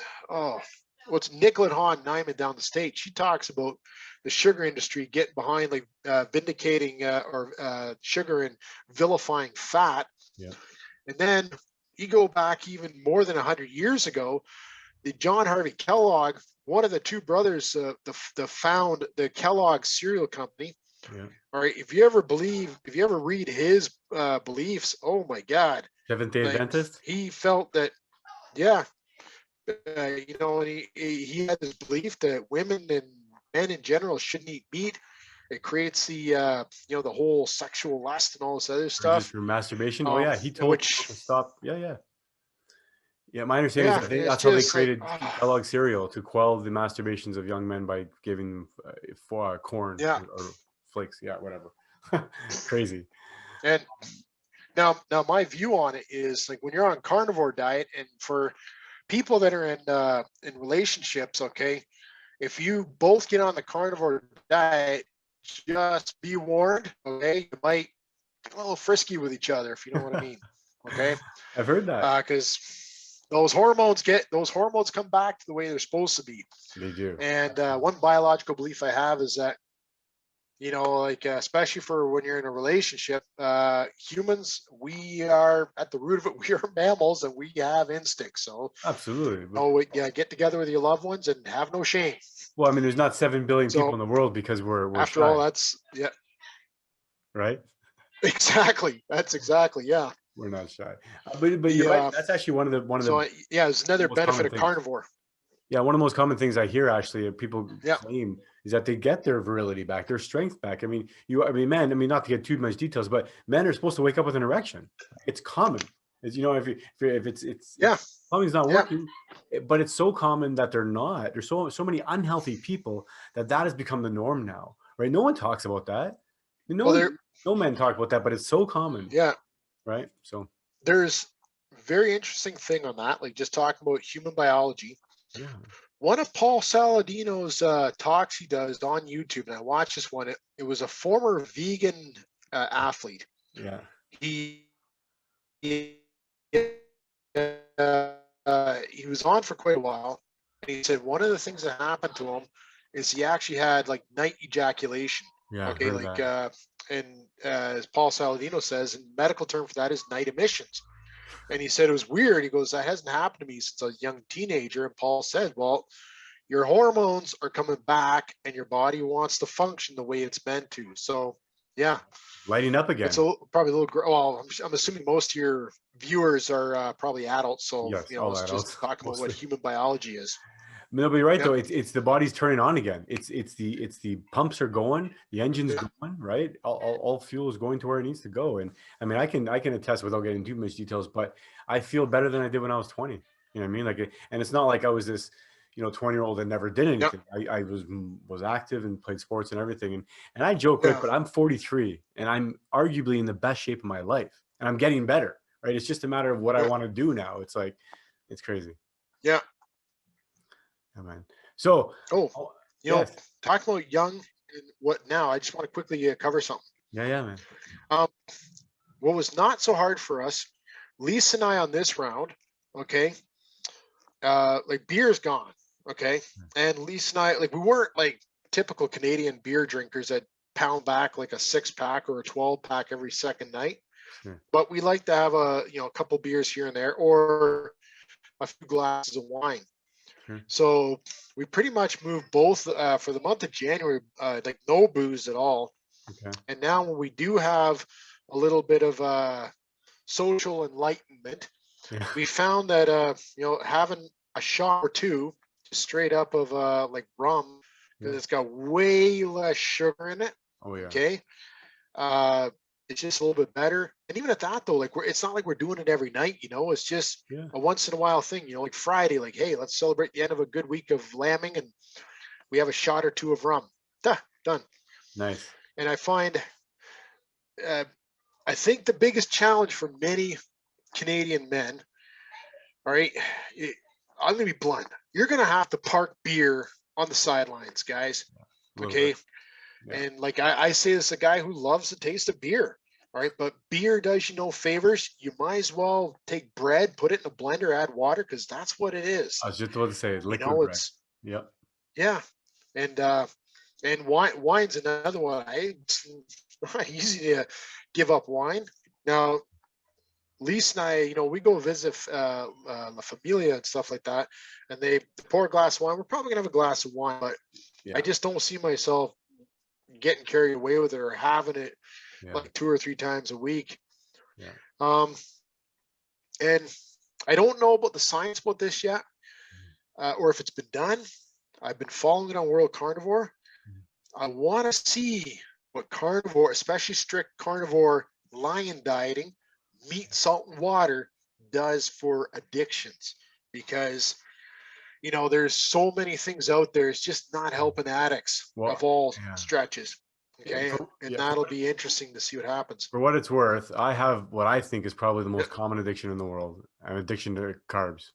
what's Nicolette Hahn Nyman down the state? She talks about the sugar industry getting behind, like vindicating or sugar and vilifying fat. Yeah. And then you go back even more than 100 years ago, the John Harvey Kellogg, one of the two brothers, found the Kellogg cereal company. Yeah. All right. If you ever read his beliefs, oh my God. Seventh-day Like, Adventist? he felt that, yeah, you know, and he had this belief that women and men in general shouldn't eat meat. It creates the, you know, the whole sexual lust and all this other Or just stuff. for masturbation? Oh yeah, he told people to stop. Yeah. Yeah, my understanding is I think it's that's how they just like, created Kellogg cereal, to quell the masturbations of young men by giving corn yeah. or flakes. Yeah, whatever. Crazy. And now my view on it is, like, when you're on carnivore diet, and for people that are in relationships, okay, if you both get on the carnivore diet, just be warned, okay, you might get a little frisky with each other, if you know what I mean. Okay. I've heard that. Because those hormones come back to the way they're supposed to be. They do. And one biological belief I have is that, you know, like, especially for when you're in a relationship, humans, we are at the root of it. We are mammals, and we have instincts. So, Absolutely. yeah, get together with your loved ones and have no shame. Well, I mean, there's not 7 billion So, people in the world because we're after shy, all, that's, yeah, right? exactly. That's exactly, yeah. We're not shy. But you're right. That's actually one of the Yeah, it's another most benefit common of things. carnivore. Yeah, one of the most common things I hear actually people Yeah. claim is that they get their virility back, their strength back. I mean, men. I mean, not to get too much details, but men are supposed to wake up with an erection. It's common. As you know, if Yeah. plumbing's not Yeah. working, but it's so common that they're not. There's so many unhealthy people that has become the norm now, right? No one talks about that. No men talk about that, but it's so common. Yeah. Right. So there's a very interesting thing on that, like, just talking about human biology. yeah. One of Paul Saladino's talks he does on YouTube, and I watched this one. It was a former vegan athlete. Yeah. He was on for quite a while, and he said one of the things that happened to him is he actually had, like, night ejaculation. Yeah. Okay, like, and as Paul Saladino says, in medical term for that is night emissions. And he said it was weird. He goes, that hasn't happened to me since I was a young teenager. And Paul said, well, your hormones are coming back, and your body wants to function the way it's meant to. So, yeah, lighting up again. it's probably a little. Well, I'm assuming most of your viewers are probably adults. So, yes, you know, it's adults, just talking about what human biology is. No, but you're right, though. It's the body's turning on again. It's the pumps are going, the engine's going, right? All fuel is going to where it needs to go. And I mean, I can attest, without getting too much details, but I feel better than I did when I was 20. You know what I mean? Like, and it's not like I was this, 20-year-old that never did anything. I was active and played sports and everything. And I joke, right? But I'm 43, and I'm arguably in the best shape of my life, and I'm getting better, right? It's just a matter of what I want to do now. It's like, it's crazy. Yeah. Oh, man. So, you know, talking about young and what now, I just want to quickly cover something. Yeah, man. What was not so hard for us, Lisa and I, on this round, okay, like, beer's gone, okay, and Lisa and I, like, we weren't like typical Canadian beer drinkers that pound back like a 6-pack or a 12-pack every second night, but we like to have a couple beers here and there, or a few glasses of wine. So we pretty much moved both for the month of January, like, no booze at all. Okay. And now when we do have a little bit of social enlightenment, we found that having a shot or two straight up of like rum, because it's got way less sugar in it. Oh yeah. Okay. It's just a little bit better. And even at that, though, like, it's not like we're doing it every night, it's just a once in a while thing, like Friday, like, hey, let's celebrate the end of a good week of lambing, and we have a shot or two of rum. Done. Nice. And I find, I think the biggest challenge for many Canadian men, all right, I'm going to be blunt. You're going to have to park beer on the sidelines, guys. Okay. Yeah. And like I say, this is a guy who loves the taste of beer. All right. But beer does you no favors. You might as well take bread, put it in a blender, add water, because that's what it is. I was just about to say liquid bread. Yep. Yeah. And wine's another one. It's not easy to give up wine. Now, Lisa and I, we go visit La Familia and stuff like that, and they pour a glass of wine. We're probably gonna have a glass of wine, but Yeah. I just don't see myself getting carried away with it or having it like 2 or 3 times a week. Yeah. And I don't know about the science about this yet, or if it's been done. I've been following it on World Carnivore. I want to see what carnivore, especially strict carnivore lion dieting, meat, salt, and water does for addictions, because there's so many things out there. It's just not helping addicts of all stretches. Okay, and that'll be interesting to see what happens. For what it's worth, I have what I think is probably the most common addiction in the world: an addiction to carbs,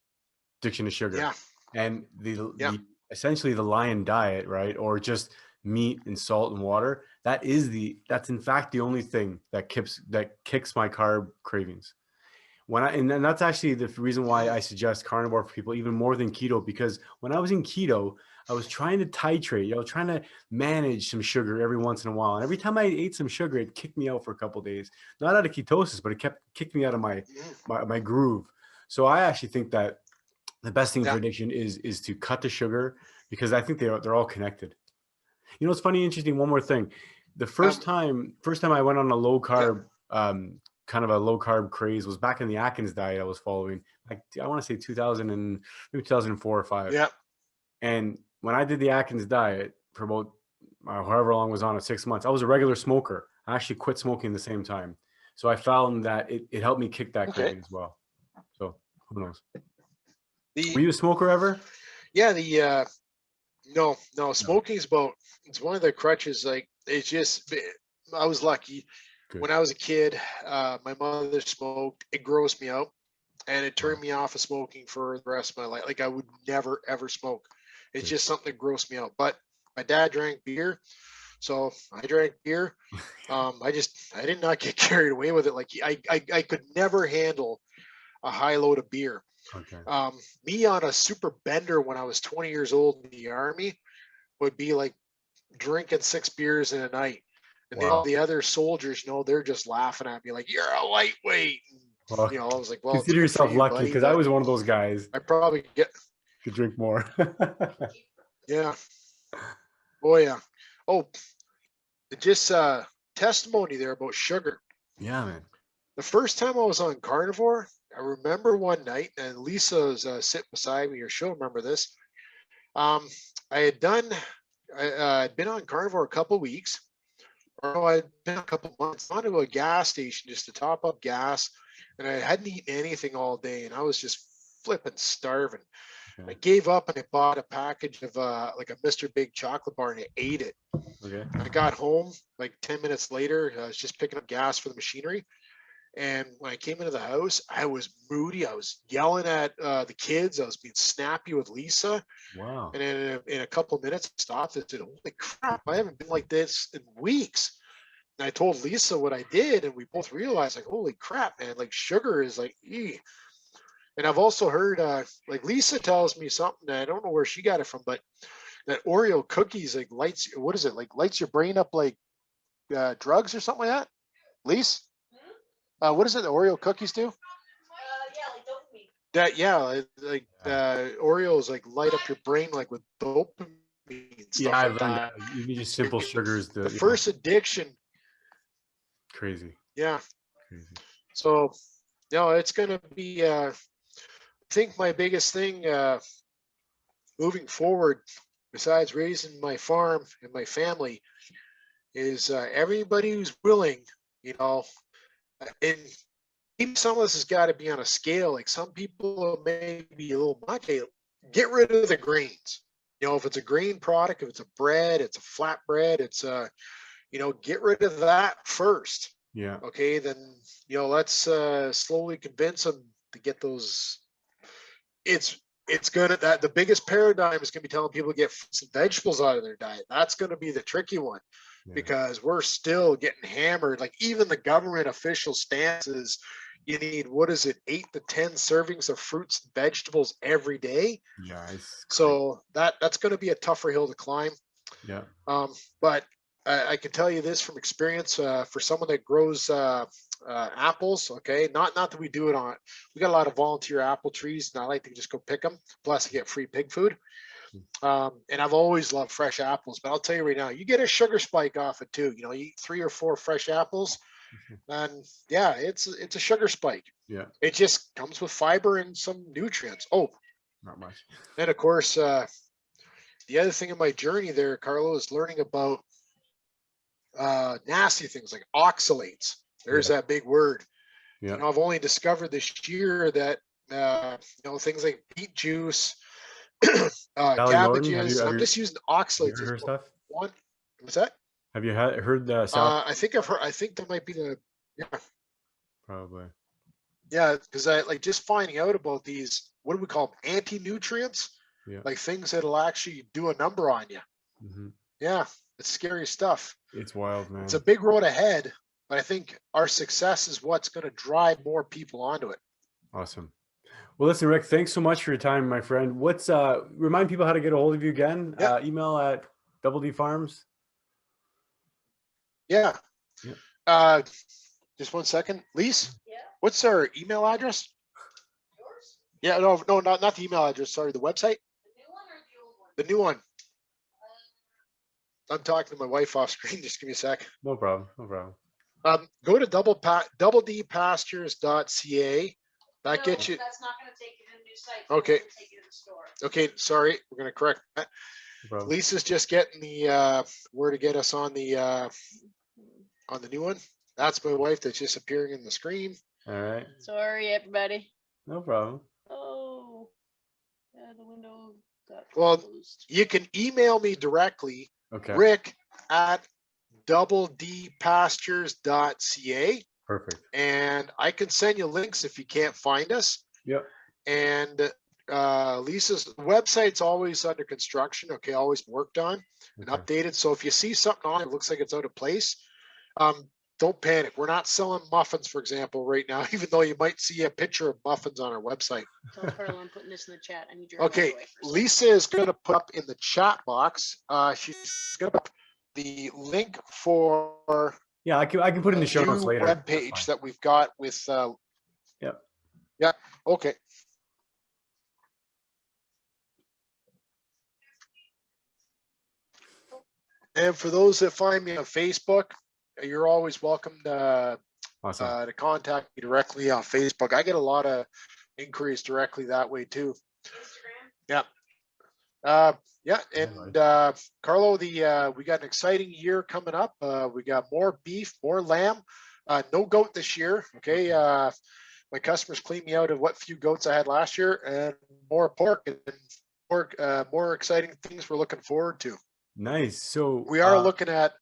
addiction to sugar. Yeah. And the essentially the lion diet, right, or just meat and salt and water, that's in fact the only thing that kicks my carb cravings. And that's actually the reason why I suggest carnivore for people even more than keto, because when I was in keto, I was trying to titrate, trying to manage some sugar every once in a while. And every time I ate some sugar, it kicked me out for a couple of days, not out of ketosis, but it kicked me out of my groove. So I actually think that the best thing for addiction is to cut the sugar, because I think they're all connected. It's funny, interesting. One more thing. The first time I went on a low carb, kind of a low carb craze was back in the Atkins diet I was following. Like, I want to say 2004 or 5. Yeah. And when I did the Atkins diet for about however long I was on it, 6 months, I was a regular smoker. I actually quit smoking the same time. So I found that it helped me kick that craving as well. So who knows? Were you a smoker ever? Yeah, no, smoking is it's one of the crutches. Like, it's just, I was lucky. Good. When I was a kid, my mother smoked. It grossed me out, and it turned me off of smoking for the rest of my life. Like, I would never, ever smoke. It's just something that grossed me out. But my dad drank beer, so I drank beer. I did not get carried away with it. Like, I could never handle a high load of beer. Okay. Me on a super bender when I was 20 years old in the Army would be like drinking 6 beers in a night. And all the other soldiers, they're just laughing at me like, "You're a lightweight." Well, I was like, "Well, consider yourself lucky, because I was one of those guys. I probably could drink more." Yeah. Oh yeah. Oh, just testimony there about sugar. Yeah, man. The first time I was on carnivore, I remember one night, and Lisa was sitting beside me, or she'll remember this. I had I'd been on carnivore a couple weeks. Or no, I'd been a couple months. Gone to a gas station just to top up gas, and I hadn't eaten anything all day, and I was just flipping starving. Okay. I gave up, and I bought a package of like a Mr. Big chocolate bar, and I ate it. Okay. I got home like 10 minutes later. I was just picking up gas for the machinery, and when I came into the house, I was moody. I was yelling at the kids. I was being snappy with Lisa. Wow. And then in a couple of minutes, I stopped and said, "Holy crap, I haven't been like this in weeks." And I told Lisa what I did, and we both realized, like, holy crap, man, like, sugar is like, eeh. And I've also heard, like, Lisa tells me something, I don't know where she got it from, but that Oreo cookies, like, lights your brain up like drugs or something like that? Lisa? What is it the Oreo cookies do? Yeah, like dopamine. Oreos like light up your brain like with dopamine. Stuff I've like learned that. Even just simple sugars. The first addiction. Crazy. Yeah. Crazy. So, it's gonna be. I think my biggest thing moving forward, besides raising my farm and my family, is everybody who's willing, and even some of this has got to be on a scale. Like, some people may be a little much. Get rid of the grains. If it's a grain product, if it's a bread, it's a flat bread, it's get rid of that first. Yeah. Okay. Then, let's slowly convince them to get those. It's that the biggest paradigm is going to be telling people to get fruits and vegetables out of their diet. That's going to be the tricky one. Because we're still getting hammered. Like, even the government official stances, you need, 8 to 10 servings of fruits and vegetables every day. Yeah. So that's going to be a tougher hill to climb. Yeah. But I can tell you this from experience, for someone that grows apples. Okay, not that we do it on. We got a lot of volunteer apple trees, and I like to just go pick them. Plus, I get free pig food. And I've always loved fresh apples. But I'll tell you right now, you get a sugar spike off it too. You eat 3 or 4 fresh apples, and yeah, it's a sugar spike. Yeah. It just comes with fiber and some nutrients. Oh, Not much. and of course, the other thing in my journey there, Carlo, is learning about nasty things like oxalates. There's that big word. Yeah. I've only discovered this year that things like beet juice, cabbages. I'm just using oxalates as her stuff. one. What's that? Have you heard the South? I think I've heard. I think that might be the Probably. Yeah, because I like just finding out about these. What do we call them? Anti-nutrients. Yeah. Like things that'll actually do a number on you. Mm-hmm. Yeah, it's scary stuff. It's wild, man. It's a big road ahead, but I think our success is what's going to drive more people onto it. Awesome. Well, listen, Rick, thanks so much for your time, my friend. What's remind people how to get a hold of you again? Yeah. Email at Double D Farms. Yeah. Yeah. Just 1 second, Lise. Yeah. What's our email address? Yours? Yeah, no, not the email address. Sorry, the website. The new one or the old one? The new one. I'm talking to my wife off screen. Just give me a sec. No problem. No problem. Go to doubledpassures.ca. That No, gets you. That's not going to take you to the new site. Okay. It's gonna take you to the store. Okay, sorry, we're gonna correct that. No problem. Lisa's just getting the where to get us on the new one. That's my wife that's just appearing in the screen. All right. Sorry, everybody. No problem. Oh, yeah, the window got Well, closed. you can email me directly, Okay. Rick at doubledpastures.ca, Perfect. and I can send you links if you can't find us. Yep. And Lisa's website's always under construction. Okay, always worked on and Okay. updated. So if you see something on it, looks like it's out of place, don't panic. We're not selling muffins, for example, right now, even though you might see a picture of muffins on our website. Tell Carlo I'm putting this in the chat. I need your Okay, help away for a second. Lisa is going to put up in the chat box. She's going to put the link for Yeah, I can put in the show notes new later. web That's page fine. that we've got with. Yep. Yeah. Okay. And for those that find me on Facebook, you're always welcome to contact me directly on Facebook. I get a lot of inquiries directly that way too. Instagram? Yeah. And Carlo, we got an exciting year coming up. We got more beef, more lamb, no goat this year. Okay. My customers cleaned me out of what few goats I had last year, and more pork and more exciting things we're looking forward to. Nice. So We are looking at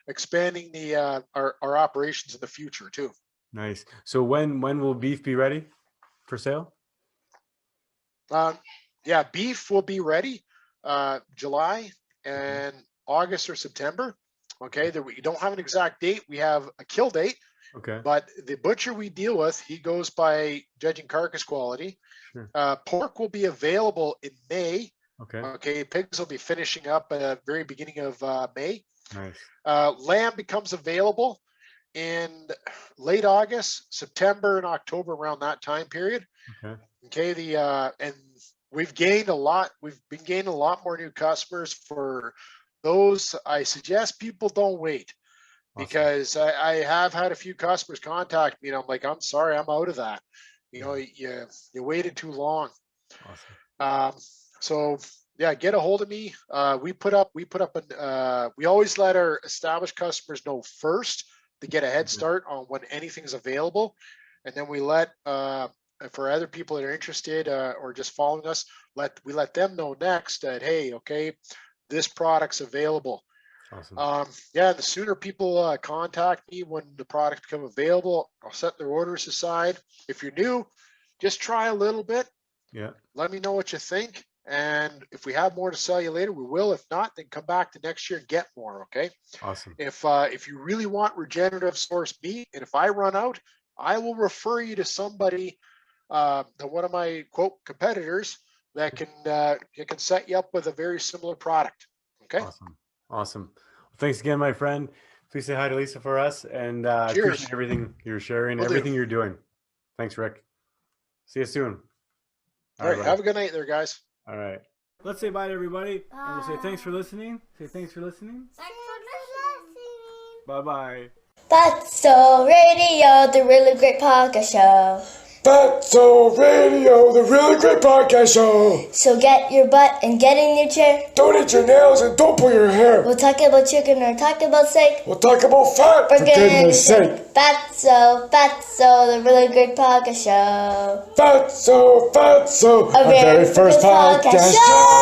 expanding the our operations in the future too. nice. So when will beef be ready for sale? Yeah, beef will be ready July and August or September. Okay, we don't have an exact date. We have a kill date, Okay. but the butcher we deal with, he goes by judging carcass quality. Sure. Pork will be available in May. Okay. Okay, pigs will be finishing up at the very beginning of May. Nice. Lamb becomes available in late August, September, and October, around that time period. Okay. Okay, and we've gained a lot. We've been gaining a lot more new customers. For those, I suggest people don't wait, Awesome. because I have had a few customers contact me, and I'm like, I'm sorry, I'm out of that. You waited too long. Awesome. So yeah, get a hold of me. We always let our established customers know first to get a head start on when anything's available, and then we let for other people that are interested or just following us, we let them know next that, hey, okay, this product's available. Awesome. Yeah, the sooner people contact me when the product become available, I'll set their orders aside. If you're new, just try a little bit. Yeah. Let me know what you think. And if we have more to sell you later, we will. If not, then come back to next year and get more. Okay. Awesome. If you really want regenerative source meat, and if I run out, I will refer you to somebody, to one of my quote competitors that can set you up with a very similar product. Okay. Awesome. Awesome. Well, thanks again, my friend. Please say hi to Lisa for us, and Cheers. appreciate everything you're sharing, Will do. everything you're doing. Thanks, Rick. See you soon. All right. buddy. Have a good night there, guys. All right. Let's say bye to everybody, and we'll say thanks for listening. Say thanks for listening. Bye-bye. Fatso Radio, the really great podcast show. Fatso Radio, the really great podcast show. So get your butt and get in your chair. Don't eat your nails and don't pull your hair. We'll talk about chicken or talk about steak. We'll talk about fat, for goodness sake. Fatso, the really great podcast show. Fatso, our very first podcast show.